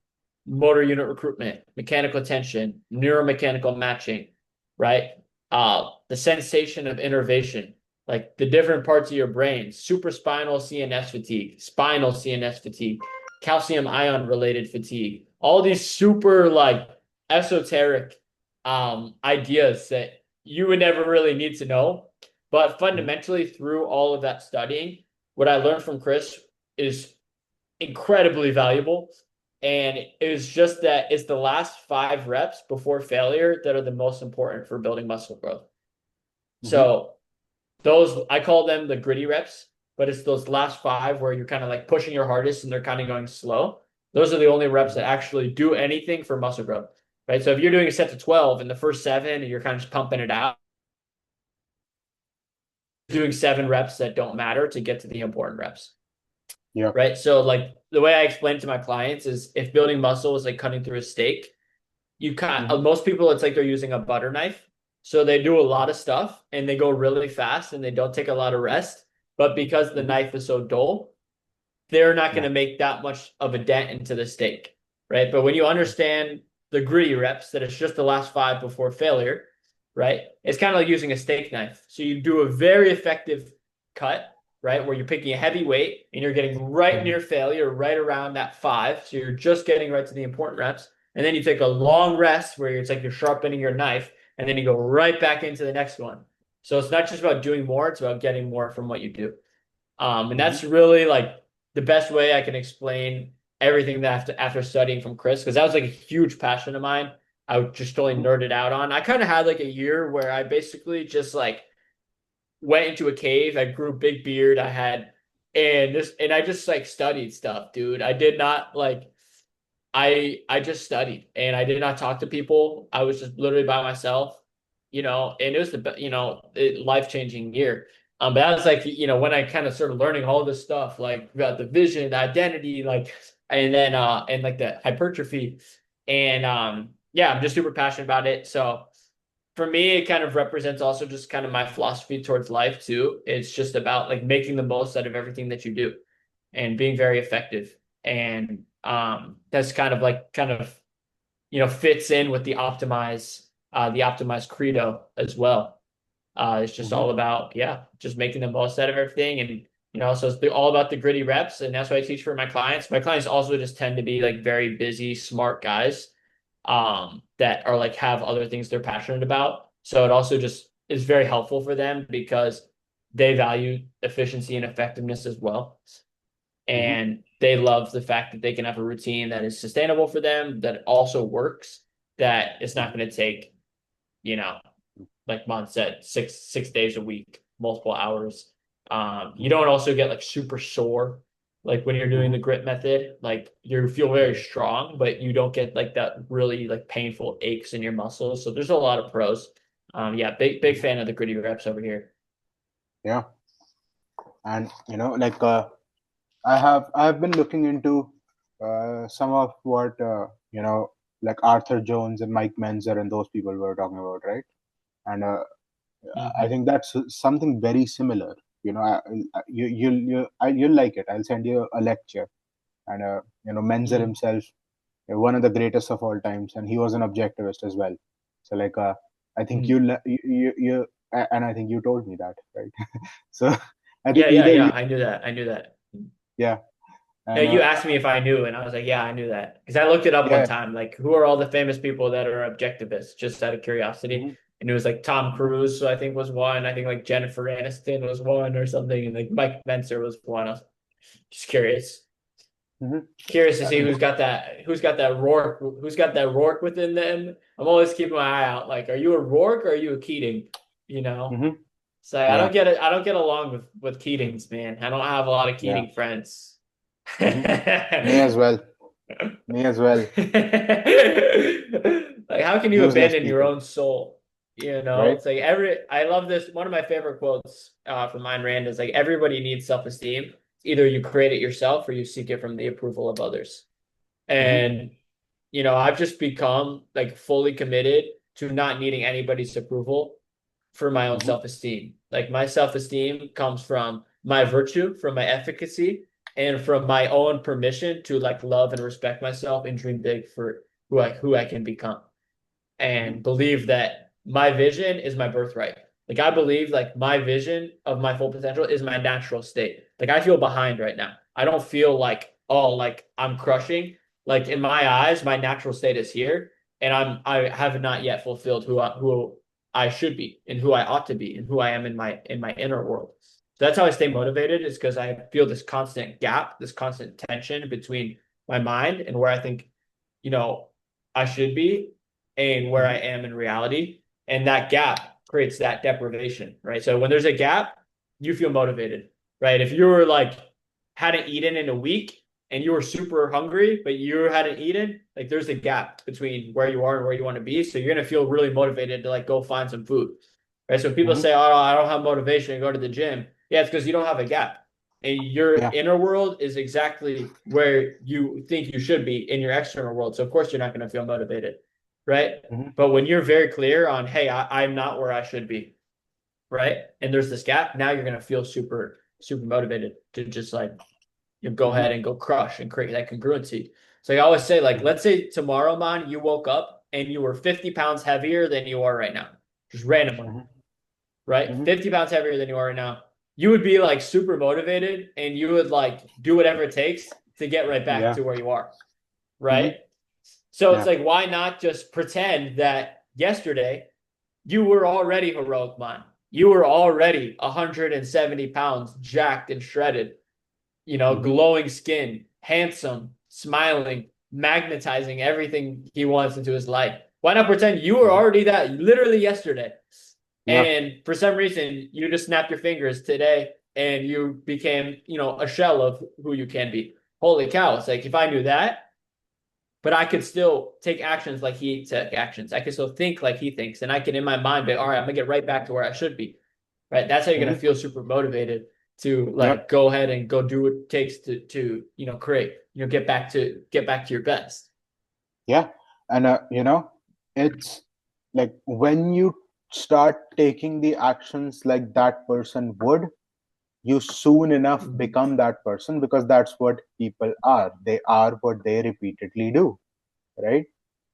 Speaker 2: motor unit recruitment, mechanical tension, neuromechanical matching, right? The sensation of innervation, like the different parts of your brain, supraspinal CNS fatigue, spinal CNS fatigue, calcium ion related fatigue, all these super like esoteric ideas that you would never really need to know. But
Speaker 1: Mm-hmm.
Speaker 2: fundamentally, through all of that studying, what I learned from Chris is incredibly valuable. And it was just that it's the last 5 reps before failure that are the most important for building muscle growth.
Speaker 1: Mm-hmm.
Speaker 2: So those, I call them the gritty reps, but it's those last 5 where you're kind of like pushing your hardest and they're kind of going slow. Those are the only reps that
Speaker 1: Mm-hmm.
Speaker 2: actually do anything for muscle growth, right? So if you're doing a set to 12 in the first 7 and you're kind of just pumping it out, doing 7 reps that don't matter to get to the important reps.
Speaker 1: Yeah.
Speaker 2: Right. So like the way I explain to my clients is if building muscle is like cutting through a steak, you kind
Speaker 1: Mm-hmm.
Speaker 2: most people it's like they're using a butter knife. So they do a lot of stuff and they go really fast and they don't take a lot of rest. But because the
Speaker 1: Mm-hmm.
Speaker 2: knife is so dull, they're not going
Speaker 1: Yeah.
Speaker 2: to make that much of a dent into the steak. Right. But when you understand the gritty reps, that it's just the last 5 before failure, right? It's kind of like using a steak knife. So you do a very effective cut, right? Where you're picking a heavy weight and you're getting right
Speaker 1: Mm-hmm.
Speaker 2: near failure, right around that 5. So you're just getting right to the important reps. And then you take a long rest where it's like you're sharpening your knife, and then you go right back into the next one. So it's not just about doing more, it's about getting more from what you do. And
Speaker 1: Mm-hmm.
Speaker 2: that's really like the best way I can explain everything that after studying from Chris, because that was like a huge passion of mine. I was just totally
Speaker 1: Mm-hmm.
Speaker 2: nerded out on. I kind of had like a year where I basically just like went into a cave. I grew a big beard. And I just like studied stuff, dude. I did not like I just studied and I did not talk to people. I was just literally by myself, and it was life-changing year. But that was like, when I kind of started learning all this stuff, like about the vision, the identity, like, and then, and like the hypertrophy. And, yeah, I'm just super passionate about it. So for me, it kind of represents also just kind of my philosophy towards life too. It's just about like making the most out of everything that you do and being very effective. And that's kind of fits in with the optimize credo as well. It's just
Speaker 1: Mm-hmm.
Speaker 2: all about, yeah, just making the most out of everything. And so it's all about the gritty reps, and that's what I teach for my clients. My clients also just tend to be like very busy, smart guys that are like have other things they're passionate about. So it also just is very helpful for them because they value efficiency and effectiveness as well.
Speaker 1: Mm-hmm.
Speaker 2: And they love the fact that they can have a routine that is sustainable for them, that also works, that it's not
Speaker 1: Mm-hmm.
Speaker 2: going to take, you know, like Mon said, six days a week, multiple hours. You don't also get like super sore, like when you're doing
Speaker 1: Mm-hmm.
Speaker 2: the grit method. Like you feel very strong, but you don't get like that really like painful aches in your muscles. So there's a lot of pros. Yeah, big
Speaker 1: Mm-hmm.
Speaker 2: fan of the gritty reps over here.
Speaker 1: Yeah. And like I have been looking into some of what like Arthur Jones and Mike Menzer and those people were talking about, right? And I
Speaker 2: Hmm.
Speaker 1: think that's something very similar. You'll like it. I'll send you a lecture. And Menzer
Speaker 2: Hmm.
Speaker 1: himself, one of the greatest of all times, and he was an objectivist as well. So like, I think
Speaker 2: Hmm.
Speaker 1: and I think you told me that, right? So I think
Speaker 2: Yeah.
Speaker 1: either you,
Speaker 2: I knew that. I knew that.
Speaker 1: yeah,
Speaker 2: Yeah,
Speaker 1: and
Speaker 2: you asked me if I knew, and I was like, yeah, I knew that. Because I looked it up one
Speaker 1: yeah,
Speaker 2: time. Like, who are all the famous people that are objectivists, just out of curiosity?
Speaker 1: hmm
Speaker 2: And it was like Tom
Speaker 1: hmm
Speaker 2: Cruise, so I think was one. I think like Jennifer Aniston was one or something, and like Mike Spencer was one. I was just curious.
Speaker 1: hmm
Speaker 2: Curious to see who's got that Rourke within them. I'm always keeping my eye out. Like, are you a Rourke or are you a Keating? You know?
Speaker 1: hmm
Speaker 2: So I
Speaker 1: yeah,
Speaker 2: don't get it. I don't get along with Keatings, man. I don't have a lot of
Speaker 1: yeah,
Speaker 2: Keating friends.
Speaker 1: hmm me as well, me as well.
Speaker 2: Like, how can you
Speaker 1: Useless
Speaker 2: abandon your
Speaker 1: people,
Speaker 2: own soul? You know,
Speaker 1: right?
Speaker 2: it's like I love this. One of my favorite quotes from Ayn Rand is like, everybody needs self-esteem. Either you create it yourself or you seek it from the approval of others.
Speaker 1: hmm
Speaker 2: And, I've just become like fully committed to not needing anybody's approval for my own
Speaker 1: hmm
Speaker 2: self-esteem. Like, my self-esteem comes from my virtue, from my efficacy, and from my own permission to like love and respect myself and dream big for who I can become,
Speaker 1: hmm
Speaker 2: and believe that my vision is my birthright. Like, I believe like my vision of my full potential is my natural state. Like, I feel behind right now. I don't feel like, oh, like I'm crushing. Like, in my eyes, my natural state is here, and I have not yet fulfilled who I should be and who I ought to be and who I am in my inner world. So that's how I stay motivated, is because I feel this constant gap, this constant tension between my mind and where I think, you know, I should be and where I
Speaker 1: hmm
Speaker 2: am in reality. And that gap creates that deprivation, right? So when there's a gap, you feel motivated, right? If you were like, hadn't eaten in a week and you were super hungry, but you hadn't eaten, like, there's a gap between where you are and where you want to be. So you're going to feel really motivated to like go find some food, right? So people
Speaker 1: hmm
Speaker 2: say, oh, I don't have motivation to go to the gym. Yeah, it's because you don't have a gap. And your
Speaker 1: yeah,
Speaker 2: inner world is exactly where you think you should be in your external world. So of course you're not going to feel motivated, right?
Speaker 1: hmm
Speaker 2: But when you're very clear on, hey, I'm not where I should be, right? And there's this gap, now you're going to feel super, super motivated to just like, go
Speaker 1: hmm
Speaker 2: ahead and go crush and create that congruency. So I always say, like,
Speaker 1: hmm
Speaker 2: let's say tomorrow, man, you woke up and you were 50 pounds heavier than you are right now, just randomly,
Speaker 1: hmm
Speaker 2: right?
Speaker 1: hmm
Speaker 2: 50 pounds heavier than you are right now. You would be like super motivated and you would like do whatever it takes to get right back
Speaker 1: yeah,
Speaker 2: to where you are,
Speaker 1: hmm
Speaker 2: right? So it's
Speaker 1: yeah,
Speaker 2: like, why not just pretend that yesterday you were already heroic, man? You were already 170 pounds, jacked and shredded,
Speaker 1: hmm
Speaker 2: glowing skin, handsome, smiling, magnetizing everything he wants into his life. Why not pretend you were
Speaker 1: hmm
Speaker 2: already that literally yesterday?
Speaker 1: yeah,
Speaker 2: And for some reason, you just snapped your fingers today and you became, a shell of who you can be. Holy cow. It's like, if I knew that, but I could still take actions like he took actions. I could still think like he thinks. And I can, in my mind, be, all right, I'm going to get right back to where I should be. Right. That's how you're going
Speaker 1: hmm
Speaker 2: to feel super motivated to like
Speaker 1: yep,
Speaker 2: go ahead and go do what it takes to, create, get back to your best.
Speaker 1: yeah. And it's like when you start taking the actions like that person would, you soon enough
Speaker 2: Mhm.
Speaker 1: become that person, because that's what people are. They are what they repeatedly do, right?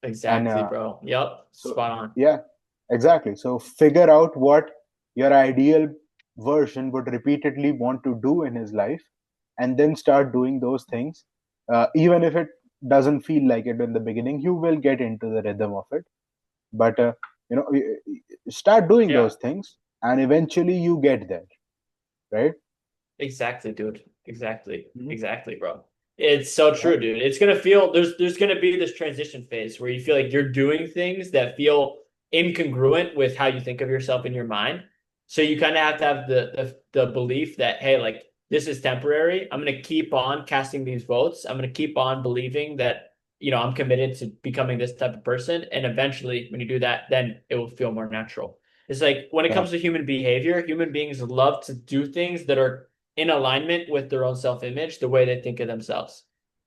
Speaker 1: And
Speaker 2: Exactly, bro. Yep.
Speaker 1: so,
Speaker 2: Spot on.
Speaker 1: yeah, exactly. So figure out what your ideal version would repeatedly want to do in his life, and then start doing those things. Even if it doesn't feel like it in the beginning, you will get into the rhythm of it. But start doing
Speaker 2: Yeah.
Speaker 1: those things, and eventually you get there, right?
Speaker 2: Exactly, dude. Exactly.
Speaker 1: Mhm.
Speaker 2: Exactly, bro. It's so
Speaker 1: Yeah.
Speaker 2: true, dude. It's gonna feel there's gonna be this transition phase where you feel like you're doing things that feel incongruent with how you think of yourself in your mind. So you kind of have to have the belief that, hey, like, this is temporary. I'm gonna keep on casting these votes. I'm gonna keep on believing that, I'm committed to becoming this type of person. And eventually, when you do that, then it will feel more natural. It's like, when it
Speaker 1: Yeah.
Speaker 2: comes to human behavior, human beings love to do things that are in alignment with their own self-image, the way they think of themselves,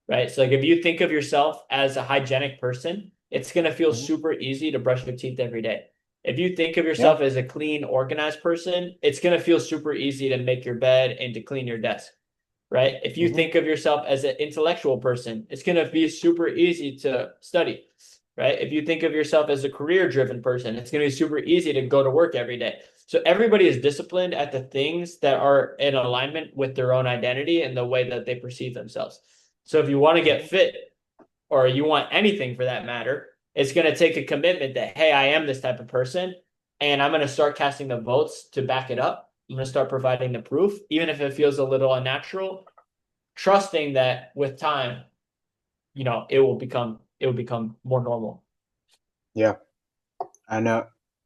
Speaker 2: right? So like, if you think of yourself as a hygienic person, it's going to feel
Speaker 1: Mhm.
Speaker 2: super easy to brush your teeth every day. If you think of
Speaker 1: Yeah.
Speaker 2: yourself as a clean, organized person, it's going to feel super easy to make your bed and to clean your desk, right? If you
Speaker 1: Mhm.
Speaker 2: think of yourself as an intellectual person, it's going to be super easy to study, right? If you think of yourself as a career driven person, it's going to be super easy to go to work every day. So everybody is disciplined at the things that are in alignment with their own identity and the way that they perceive themselves. So if you want to get
Speaker 1: Mhm.
Speaker 2: fit or you want anything for that matter, it's going to take a commitment that, hey, I am this type of person and I'm going to start casting the votes to back it up. I'm going to start providing the proof, even if it feels a little unnatural, trusting that with time, it will become more normal.
Speaker 1: Yeah, and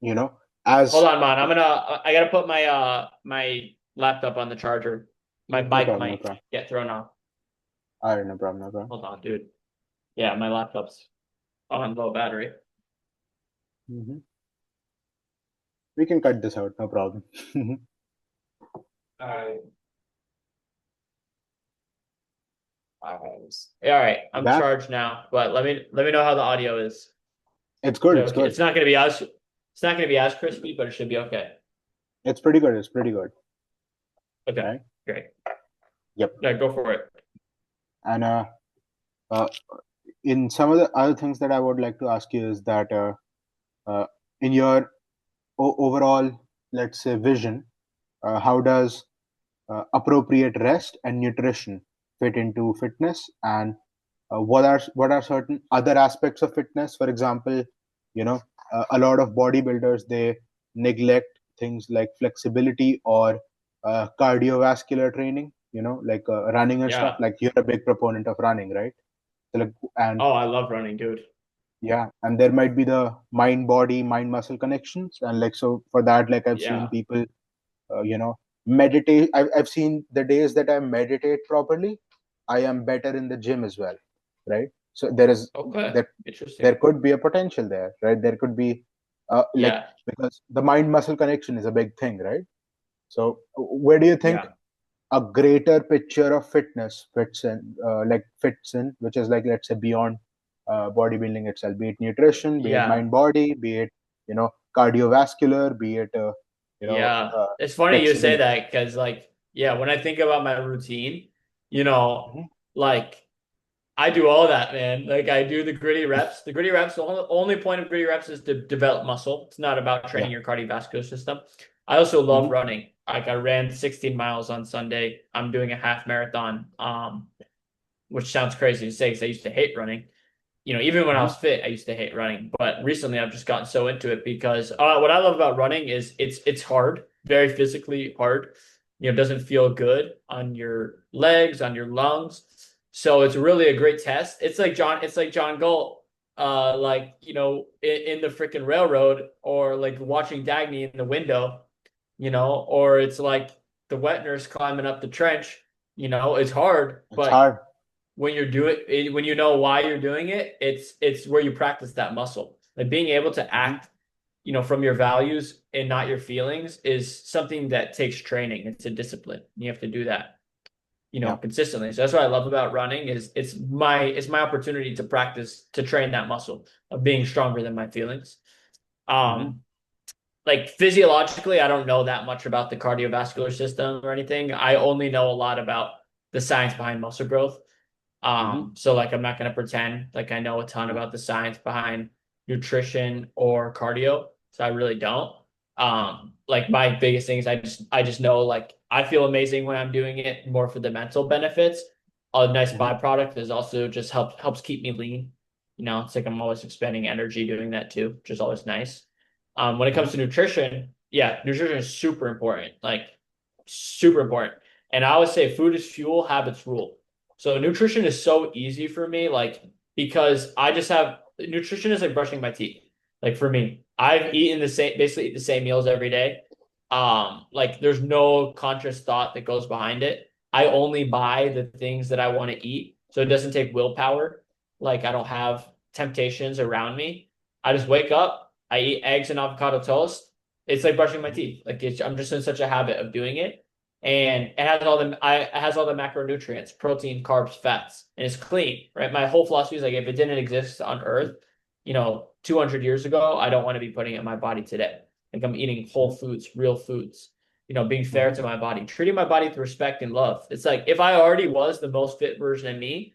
Speaker 1: you know,
Speaker 2: Hold
Speaker 1: as
Speaker 2: on, man. I gotta put my laptop on the charger. My
Speaker 1: no
Speaker 2: bike
Speaker 1: problem, no
Speaker 2: might
Speaker 1: problem.
Speaker 2: get thrown off.
Speaker 1: All right, no problem, no problem.
Speaker 2: Hold on, dude. Yeah, my laptop's on low battery.
Speaker 1: Hmm. We can cut this out, no problem.
Speaker 2: All right. Yeah, all right. I'm
Speaker 1: Back?
Speaker 2: charged now, but let me know how the audio is.
Speaker 1: It's
Speaker 2: Is
Speaker 1: good.
Speaker 2: it
Speaker 1: It's
Speaker 2: okay?
Speaker 1: good.
Speaker 2: It's not gonna be as crispy, but it should be okay.
Speaker 1: It's pretty good. It's pretty good.
Speaker 2: Okay,
Speaker 1: Right?
Speaker 2: great.
Speaker 1: Yep.
Speaker 2: Yeah, go for it.
Speaker 1: And uh, in some of the other things that I would like to ask you is that uh, in your overall, let's say, vision, how does appropriate rest and nutrition fit into fitness, and what are certain other aspects of fitness? For example, you know, a lot of bodybuilders, they neglect things like flexibility or cardiovascular training, like running and stuff.
Speaker 2: Yeah.
Speaker 1: Like, you're a big proponent of running, right? So, like, and
Speaker 2: Oh, I love running, dude.
Speaker 1: yeah, and there might be the mind muscle connections, and like, so for that, like, I've seen
Speaker 2: Yeah.
Speaker 1: people meditate. I've seen the days that I meditate properly, I am better in the gym as well, right? So there is
Speaker 2: Okay.
Speaker 1: that there
Speaker 2: Interesting.
Speaker 1: could be a potential there, right? There could be like,
Speaker 2: Yeah.
Speaker 1: because the mind muscle connection is a big thing, right? So where do you think
Speaker 2: Yeah.
Speaker 1: a greater picture of fitness fits in, which is like, let's say, beyond bodybuilding itself, be it nutrition, be it
Speaker 2: Yeah.
Speaker 1: mind body, be it cardiovascular, be it you know
Speaker 2: Yeah.
Speaker 1: uh,
Speaker 2: It's funny you say
Speaker 1: flexibility.
Speaker 2: that because, like, yeah, when I think about my routine, you know,
Speaker 1: Mhm.
Speaker 2: like I do all that, man. Like I do the gritty reps. The gritty reps, the only point of gritty reps is to develop muscle. It's not about
Speaker 1: Yeah.
Speaker 2: training your cardiovascular system. I also love
Speaker 1: Hmm.
Speaker 2: running. Like I ran 16 miles on Sunday. I'm doing a half marathon, which sounds crazy to say because I used to hate running. Even when I
Speaker 1: Hmm.
Speaker 2: was fit, I used to hate running, but recently I've just gotten so into it because what I love about running is it's hard, very physically hard. It doesn't feel good on your legs, on your lungs. So it's really a great test. It's like John Galt, in the freaking railroad, or like watching Dagny in the window, or it's like the wet nurse climbing up the trench. It's hard,
Speaker 1: It's
Speaker 2: but
Speaker 1: hard.
Speaker 2: when you know why you're doing it, it's where you practice that muscle. Like being able to
Speaker 1: Hmm.
Speaker 2: act, from your values and not your feelings is something that takes training. It's a discipline. You have to do that,
Speaker 1: Yeah.
Speaker 2: consistently. So that's what I love about running is it's my opportunity to practice to train that muscle of being stronger than my feelings.
Speaker 1: Hmm.
Speaker 2: Um, like physiologically, I don't know that much about the cardiovascular system or anything. I only know a lot about the science behind muscle growth.
Speaker 1: Hmm.
Speaker 2: So like I'm not gonna pretend like I know a ton
Speaker 1: Yeah.
Speaker 2: about the science behind nutrition or cardio. So I really don't. Like my biggest things, I just know like I feel amazing when I'm doing it more for the mental benefits. A nice
Speaker 1: Hmm.
Speaker 2: byproduct is also just helps keep me lean. It's like I'm always expending energy doing that too, which is always nice. When it comes
Speaker 1: Hmm.
Speaker 2: to nutrition, yeah, nutrition is super important, like super important. And I would say food is fuel, habits rule. So nutrition is so easy for me, like because I just have nutrition is like brushing my teeth. Like for me, I've eaten basically eat the same meals every day. Like there's no conscious thought that goes behind it. I only buy the things that I want to eat, so it doesn't take willpower. Like I don't have temptations around me. I just wake up, I eat eggs and avocado toast. It's like brushing my teeth. Like I'm just in such a habit of doing it, and it has all the macronutrients, protein, carbs, fats, and it's clean, right? My whole philosophy is like if it didn't exist on Earth, 200 years ago, I don't want to be putting it in my body today. Like I'm eating whole foods, real foods, being fair
Speaker 1: Hmm.
Speaker 2: to my body, treating my body with respect and love. It's like if I already was the most fit version of me,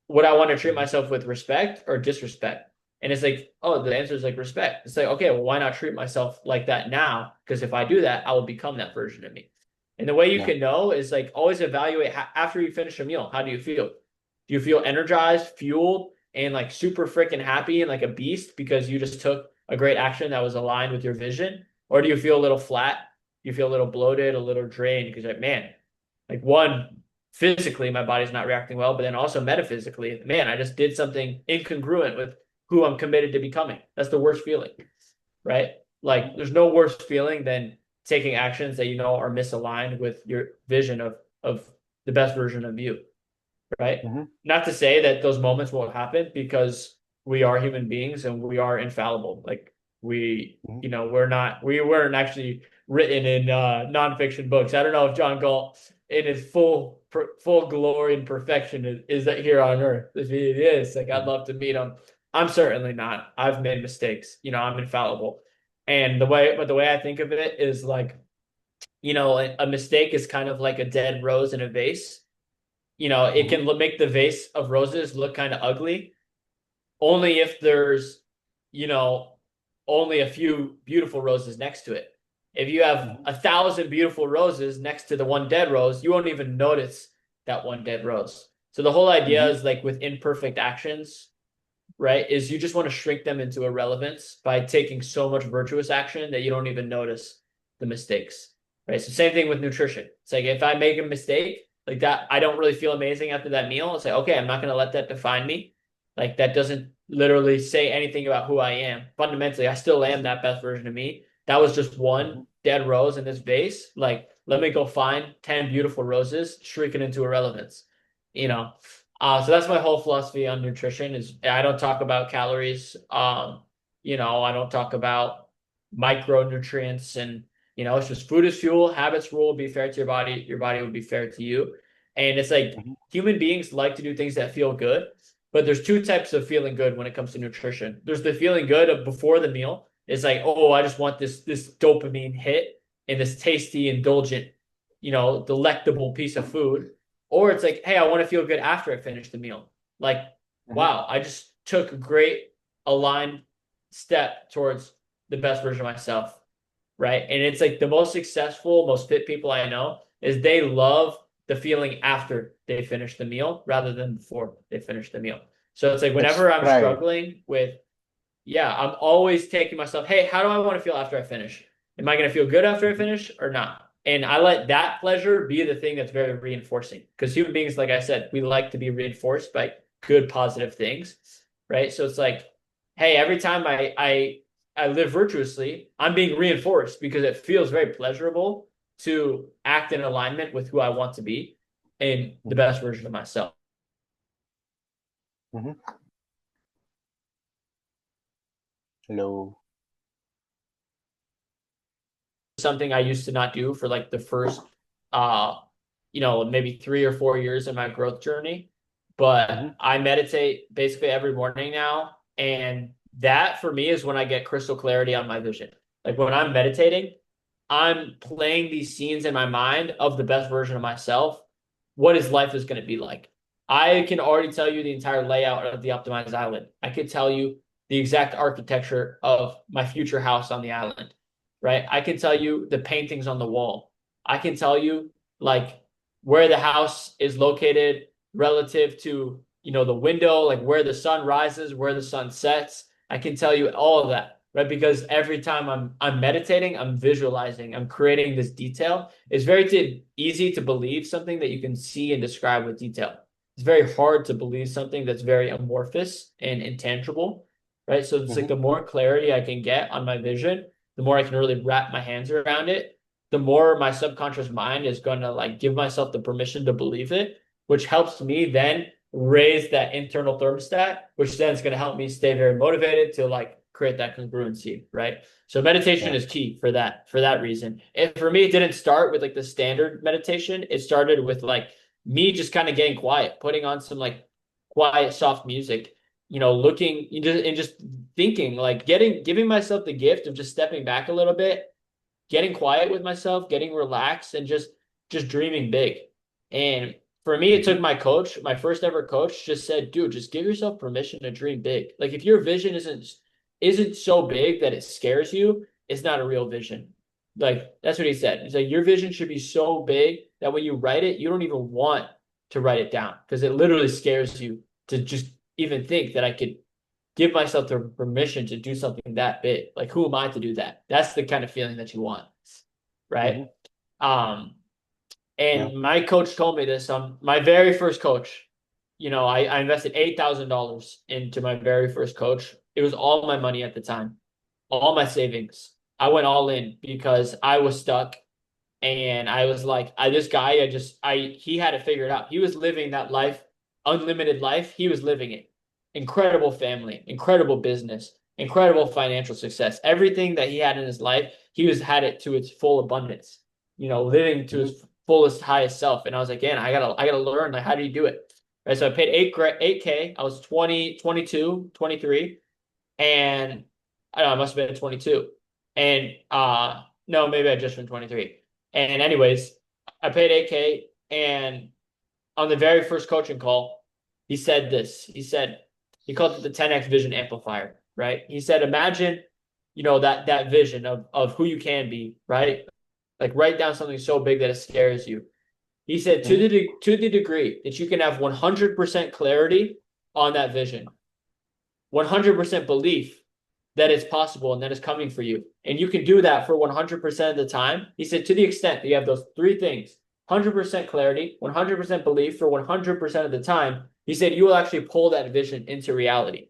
Speaker 2: would I want to treat
Speaker 1: Hmm.
Speaker 2: myself with respect or disrespect? And it's like, oh, the answer is like respect. It's like, okay, well, why not treat myself like that now? Because if I do that, I will become that version of me. And the way you
Speaker 1: Yeah.
Speaker 2: can know is like always evaluate after you finish a meal. How do you feel? Do you feel energized, fueled, and like super freaking happy and like a beast because you just took a great action that was aligned with your vision? Or do you feel a little flat? You feel a little bloated, a little drained because like, man, like one, physically my body's not reacting well, but then also metaphysically, man, I just did something incongruent with who I'm committed to becoming. That's the worst feeling, right? Like there's no worse feeling than taking actions that you know are misaligned with your vision of the best version of you, right?
Speaker 1: Mm-hmm.
Speaker 2: Not to say that those moments won't happen because we are human beings and we are infallible. Like
Speaker 1: Mm-hmm.
Speaker 2: we weren't actually written in nonfiction books. I don't know if John Galt in his full glory and perfection is that here on earth. If he is, like I'd love to meet him. I'm certainly not. I've made mistakes. I'm infallible. And the way I think of it is like, a mistake is kind of like a dead rose in a vase. It
Speaker 1: Mm-hmm.
Speaker 2: can make the vase of roses look kind of ugly only if there's, you know, only a few beautiful roses next to it. If you have
Speaker 1: Mm-hmm.
Speaker 2: 1,000 beautiful roses next to the one dead rose, you won't even notice that one dead rose. So the whole idea
Speaker 1: Mm-hmm.
Speaker 2: is like with imperfect actions, right? Is you just want to shrink them into irrelevance by taking so much virtuous action that you don't even notice the mistakes, right? So same thing with nutrition. It's like if I make a mistake like that, I don't really feel amazing after that meal. It's like, okay, I'm not going to let that define me. Like that doesn't literally say anything about who I am. Fundamentally, I still am that best version of me. That was just one
Speaker 1: Mm-hmm.
Speaker 2: dead rose in this vase. Like, let me go find 10 beautiful roses, shrink it into irrelevance, you know? So that's my whole philosophy on nutrition is I don't talk about calories. I don't talk about micronutrients and it's just food is fuel, habits rule, be fair to your body will be fair to you. And it's like
Speaker 1: Mm-hmm.
Speaker 2: human beings like to do things that feel good, but there's two types of feeling good when it comes to nutrition. There's the feeling good of before the meal. It's like, oh, I just want this dopamine hit and this tasty, indulgent, delectable piece of food. Or it's like, hey, I want to feel good after I finish the meal. Like,
Speaker 1: Mm-hmm.
Speaker 2: wow, I just took a great aligned step towards the best version of myself. Right. And it's like the most successful, most fit people I know is they love the feeling after they finish the meal rather than before they finish the meal. So it's like
Speaker 1: It's
Speaker 2: whenever I'm
Speaker 1: pride.
Speaker 2: struggling with, yeah, I'm always taking myself, hey, how do I want to feel after I finish? Am I going to feel good after I
Speaker 1: Mm-hmm.
Speaker 2: finish or not? And I let that pleasure be the thing that's very reinforcing because human beings, like I said, we like to be reinforced by good, positive things, right? So it's like, hey, every time I live virtuously, I'm being reinforced because it feels very pleasurable to act in alignment with who I want to be and the
Speaker 1: Mm-hmm.
Speaker 2: best version of myself.
Speaker 1: Mm-hmm. Hello.
Speaker 2: Something I used to not do for like the first maybe 3 or 4 years in my growth journey. But
Speaker 1: Mm-hmm.
Speaker 2: I meditate basically every morning now. And that for me is when I get crystal clarity on my vision. Like when I'm meditating, I'm playing these scenes in my mind of the best version of myself, what his life is going to be like. I can already tell you the entire layout of the optimized island. I could tell you the exact architecture of my future house on the island, right? I can tell you the paintings on the wall. I can tell you like where the house is located relative to, the window, like where the sun rises, where the sun sets. I can tell you all of that, right? Because every time I'm meditating, I'm visualizing, I'm creating this detail. It's very easy to believe something that you can see and describe with detail. It's very hard to believe something that's very amorphous and intangible, right? So it's like
Speaker 1: Mm-hmm.
Speaker 2: the more clarity I can get on my vision, the more I can really wrap my hands around it, the more my subconscious mind is going to like give myself the permission to believe it, which helps me then raise that internal thermostat, which then is going to help me stay very motivated to like create that congruency, right? So meditation
Speaker 1: Yeah.
Speaker 2: is key for that reason. And for me, it didn't start with like the standard meditation. It started with like me just kind of getting quiet, putting on some like quiet, soft music, looking and just thinking, like giving myself the gift of just stepping back a little bit, getting quiet with myself, getting relaxed, and just dreaming big. And For me, it
Speaker 1: Mm-hmm.
Speaker 2: took my coach, my first ever coach, just said, dude, just give yourself permission to dream big. Like if your vision isn't so big that it scares you, it's not a real vision. Like that's what he said. He's like, your vision should be so big that when you write it, you don't even want to write it down because it literally scares you to just even think that I could give myself the permission to do something that big. Like, who am I to do that? That's the kind of feeling that you want, right?
Speaker 1: Mm-hmm.
Speaker 2: Um,
Speaker 1: Yeah.
Speaker 2: and my coach told me this. My very first coach, I invested $8,000 into my very first coach. It was all my money at the time, all my savings. I went all in because I was stuck, and I was like, this guy, he had it figured out. He was living that life, unlimited life. He was living it. Incredible family, incredible business, incredible financial success. Everything that he had in his life, he was had it to its full abundance. Living to
Speaker 1: Mm-hmm.
Speaker 2: his fullest, highest self. And I was like, man, I gotta learn. Like, how do you do it? Right. So I paid 8K. I was 20, 22, 23, and I don't know, I must have been 22. And no, maybe I just turned 23. And anyways, I paid 8K, and on the very first coaching call, he said this. He called it the 10x vision amplifier, right? He said, imagine, that vision of who you can be, right? Like write down something so big that it scares you. He said
Speaker 1: Mm-hmm.
Speaker 2: to the degree that you can have 100% clarity on that vision, 100% belief that it's possible and that it's coming for you. And you can do that for 100% of the time. He said, to the extent that you have those three things, 100% clarity, 100% belief for 100% of the time, he said, you will actually pull that vision into reality.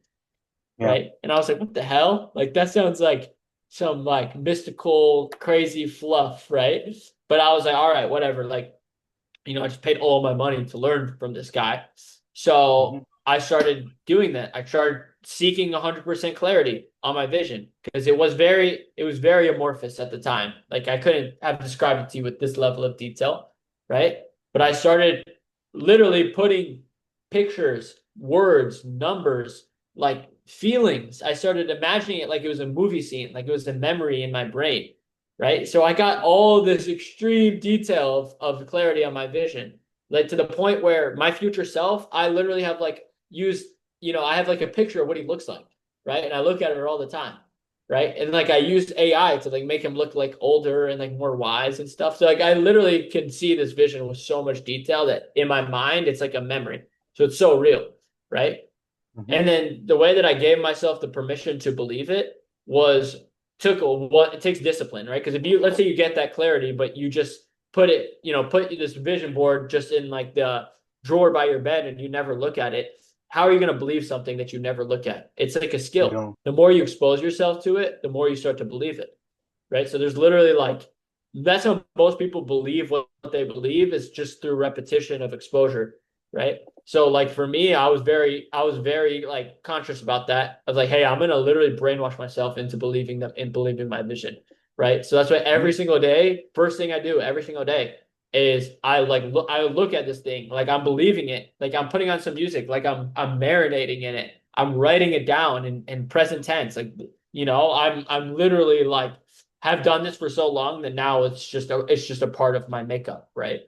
Speaker 1: Yeah.
Speaker 2: Right. And I was like, what the hell? Like, that sounds like some like mystical, crazy fluff. Right. But I was like, all right, whatever. Like, I just paid all my money to learn from this guy.
Speaker 1: Mm-hmm.
Speaker 2: So I started doing that. I started seeking 100% clarity on my vision because it was very amorphous at the time. Like I couldn't have described it to you with this level of detail, right? But I started literally putting pictures, words, numbers, like feelings. I started imagining it like it was a movie scene, like it was a memory in my brain, right? So I got all this extreme detail of clarity on my vision, like to the point where my future self, I literally have like used, I have like a picture of what he looks like, right? And I look at her all the time, right? And like I used AI to like make him look like older and like more wise and stuff. So like I literally can see this vision with so much detail that in my mind it's like a memory. So it's so real, right?
Speaker 1: Mm-hmm.
Speaker 2: And then the way that I gave myself the permission to believe it was took what it takes discipline, right? Because if you let's say you get that clarity, but you just put this vision board just in like the drawer by your bed and you never look at it, how are you going to believe something that you never look at? It's like a
Speaker 1: You
Speaker 2: skill.
Speaker 1: don't.
Speaker 2: The more you expose yourself to it, the more you start to believe it, right? So there's literally like that's how most people believe what they believe is just through repetition of exposure, right? So like for me, I was very like conscious about that. I was like, hey, I'm gonna literally brainwash myself into believing my vision, right? So that's why
Speaker 1: Mm-hmm.
Speaker 2: every single day, first thing I do every single day is I look at this thing like I'm believing it, like I'm putting on some music, like I'm marinating in it, I'm writing it down in present tense, like I'm literally like have done this for so long that now it's just a part of my makeup, right?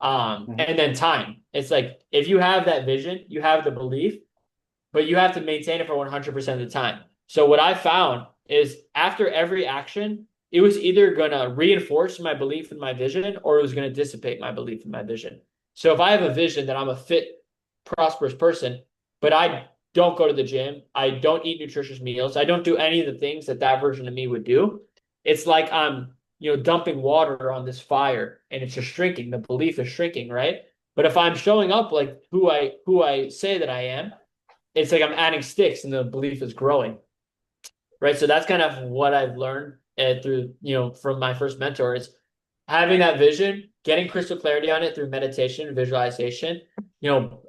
Speaker 1: Mm-hmm.
Speaker 2: And then time. It's like if you have that vision, you have the belief, but you have to maintain it for 100% of the time. So what I found is after every action, it was either going to reinforce my belief in my vision or it was going to dissipate my belief in my vision. So if I have a vision that I'm a fit, prosperous person, but I don't go to the gym, I don't eat nutritious meals, I don't do any of the things that version of me would do, it's like I'm, dumping water on this fire and it's just shrinking. The belief is shrinking, right? But if I'm showing up like who I say that I am, it's like I'm adding sticks and the belief is growing, right? So that's kind of what I've learned through, from my first mentor is having that vision, getting crystal clarity on it through meditation and visualization,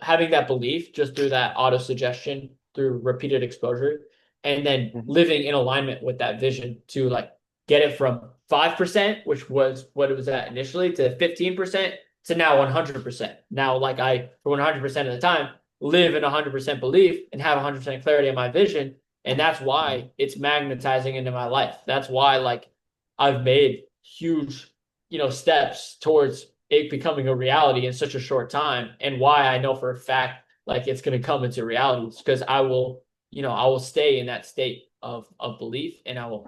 Speaker 2: having that belief just through that auto suggestion through repeated exposure, and then
Speaker 1: Mm-hmm.
Speaker 2: living in alignment with that vision to like get it from 5%, which was what it was at initially, to 15% to now 100%. Now, like for 100% of the time, live in 100% belief and have 100% clarity on my vision. And that's
Speaker 1: Mm-hmm.
Speaker 2: why it's magnetizing into my life. That's why like I've made huge steps towards it becoming a reality in such a short time, and why I know for a fact like it's going to come into reality is because I will stay in that state of belief, and I will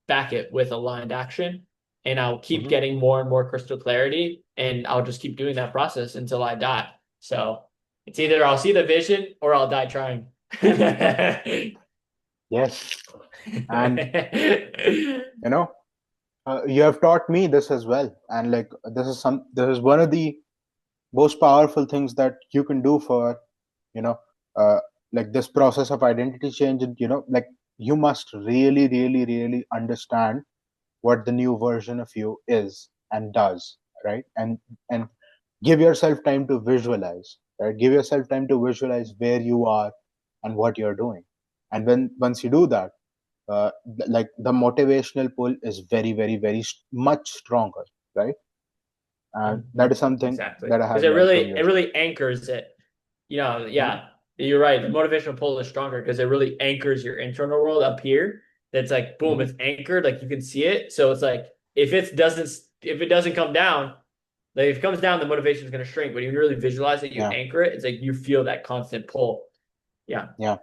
Speaker 2: back it with aligned action, and I'll keep
Speaker 1: Hmm.
Speaker 2: getting more and more crystal clarity, and I'll just keep doing that process until I die. So it's either I'll see the vision or I'll die trying.
Speaker 1: Yes. And you know, you have taught me this as well. And like this is one of the most powerful things that you can do for, you know, uh, like this process of identity change. And like you must really, really, really understand what the new version of you is and does, right? And give yourself time to visualize, right? Give yourself time to visualize where you are and what you're doing. And when once you do that, like the motivational pull is very, very, very much stronger, right? And that is something
Speaker 2: Exactly.
Speaker 1: that I
Speaker 2: Because
Speaker 1: have learned from
Speaker 2: it
Speaker 1: yours.
Speaker 2: really anchors it.
Speaker 1: Mhm.
Speaker 2: Yeah, you're right. The motivational pull is stronger because it really anchors your internal world up here. That's like boom,
Speaker 1: Mhm.
Speaker 2: it's anchored, like you can see it. So it's like if it doesn't come down, like if it comes down, the motivation is gonna shrink. But you really visualize it, you
Speaker 1: Yeah,
Speaker 2: anchor it, it's like you feel that constant pull. Yeah.
Speaker 1: yeah.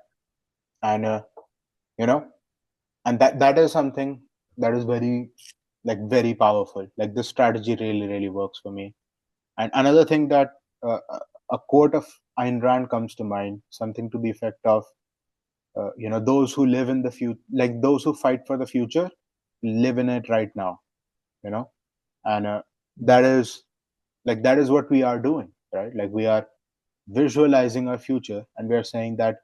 Speaker 1: And you know, and that is something that is very, like, very powerful. Like this strategy really, really works for me. And another thing that a quote of Ayn Rand comes to mind, something to the effect of, those who live in the future, like those who fight for the future, live in it right now. You know, and that is that is what we are doing, right? Like we are visualizing our future, and we are saying that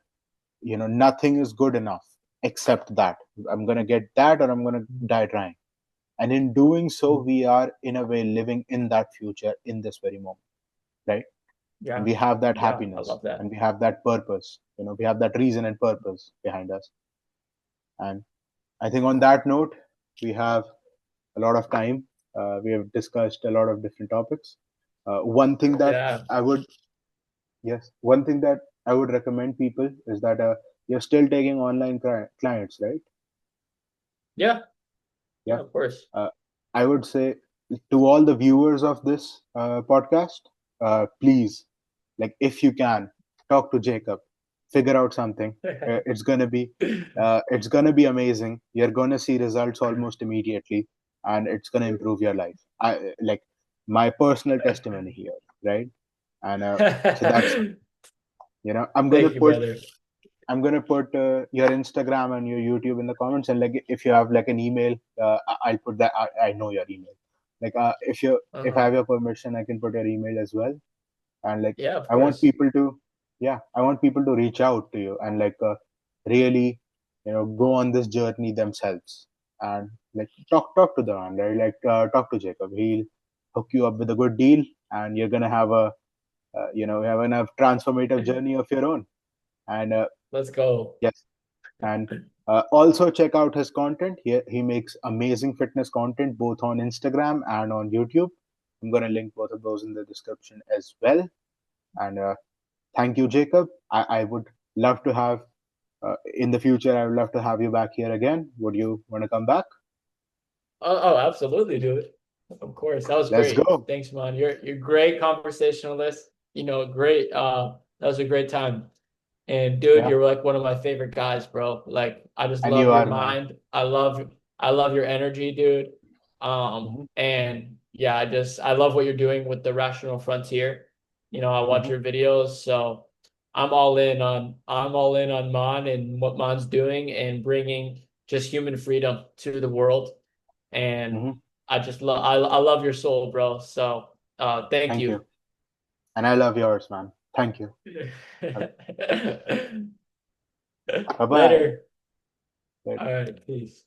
Speaker 1: nothing is good enough except that. I'm gonna get that, or I'm gonna die trying. And in doing so, we are in a way living in that future in this very moment, right? And
Speaker 2: Yeah.
Speaker 1: we have that
Speaker 2: Yeah. I
Speaker 1: happiness,
Speaker 2: love that.
Speaker 1: and we have that purpose. We have that reason and purpose behind us. And I think on that note, we have a lot of time. We have discussed a lot of different topics. One thing that
Speaker 2: Yeah.
Speaker 1: I would Yes, one thing that I would recommend people is that you're still taking online clients, right?
Speaker 2: Yeah. Yeah,
Speaker 1: Yeah.
Speaker 2: of course.
Speaker 1: Uh, I would say to all the viewers of this podcast, please, like, if you can, talk to Jacob, figure out something. It's gonna be amazing. You're gonna see results almost immediately, and it's gonna improve your life. I like my personal testimony here, right? And so that's I'm gonna
Speaker 2: Thank you,
Speaker 1: put
Speaker 2: brother.
Speaker 1: your Instagram and your YouTube in the comments, and like if you have like an email, I'll put that. I know your email. Like if I
Speaker 2: Uh-huh.
Speaker 1: have your permission, I can put your email as well. And like
Speaker 2: Yeah, of
Speaker 1: I want
Speaker 2: course.
Speaker 1: people to, yeah, I want people to reach out to you and like really, go on this journey themselves, and like talk to the man, right? Like talk to Jacob. He'll hook you up with a good deal, and you're gonna have a transformative journey of your own. And
Speaker 2: Let's go.
Speaker 1: yes, and also check out his content. He makes amazing fitness content both on Instagram and on YouTube. I'm going to link both of those in the description as well. And thank you, Jacob. I would love to have, in the future, I would love to have you back here again. Would you want to come back?
Speaker 2: Oh, absolutely, dude. Of course. That was
Speaker 1: Let's
Speaker 2: great.
Speaker 1: go.
Speaker 2: Thanks, man. You're great conversationalist. Great that was a great time. And dude,
Speaker 1: Yeah.
Speaker 2: you're like one of my favorite guys, bro. Like I just
Speaker 1: And
Speaker 2: love
Speaker 1: you
Speaker 2: your
Speaker 1: are, man.
Speaker 2: mind. I love your energy, dude.
Speaker 1: Hmm.
Speaker 2: And yeah, I love what you're doing with the Rational Frontier. I watch
Speaker 1: Hmm.
Speaker 2: your videos, so I'm all in on Mon and what Mon's doing and bringing just human freedom to the world. And
Speaker 1: Hmm.
Speaker 2: I love your soul, bro. So thank
Speaker 1: Thank you.
Speaker 2: you.
Speaker 1: And I love yours, man. Thank you. Bye bye.
Speaker 2: Later. All right, peace.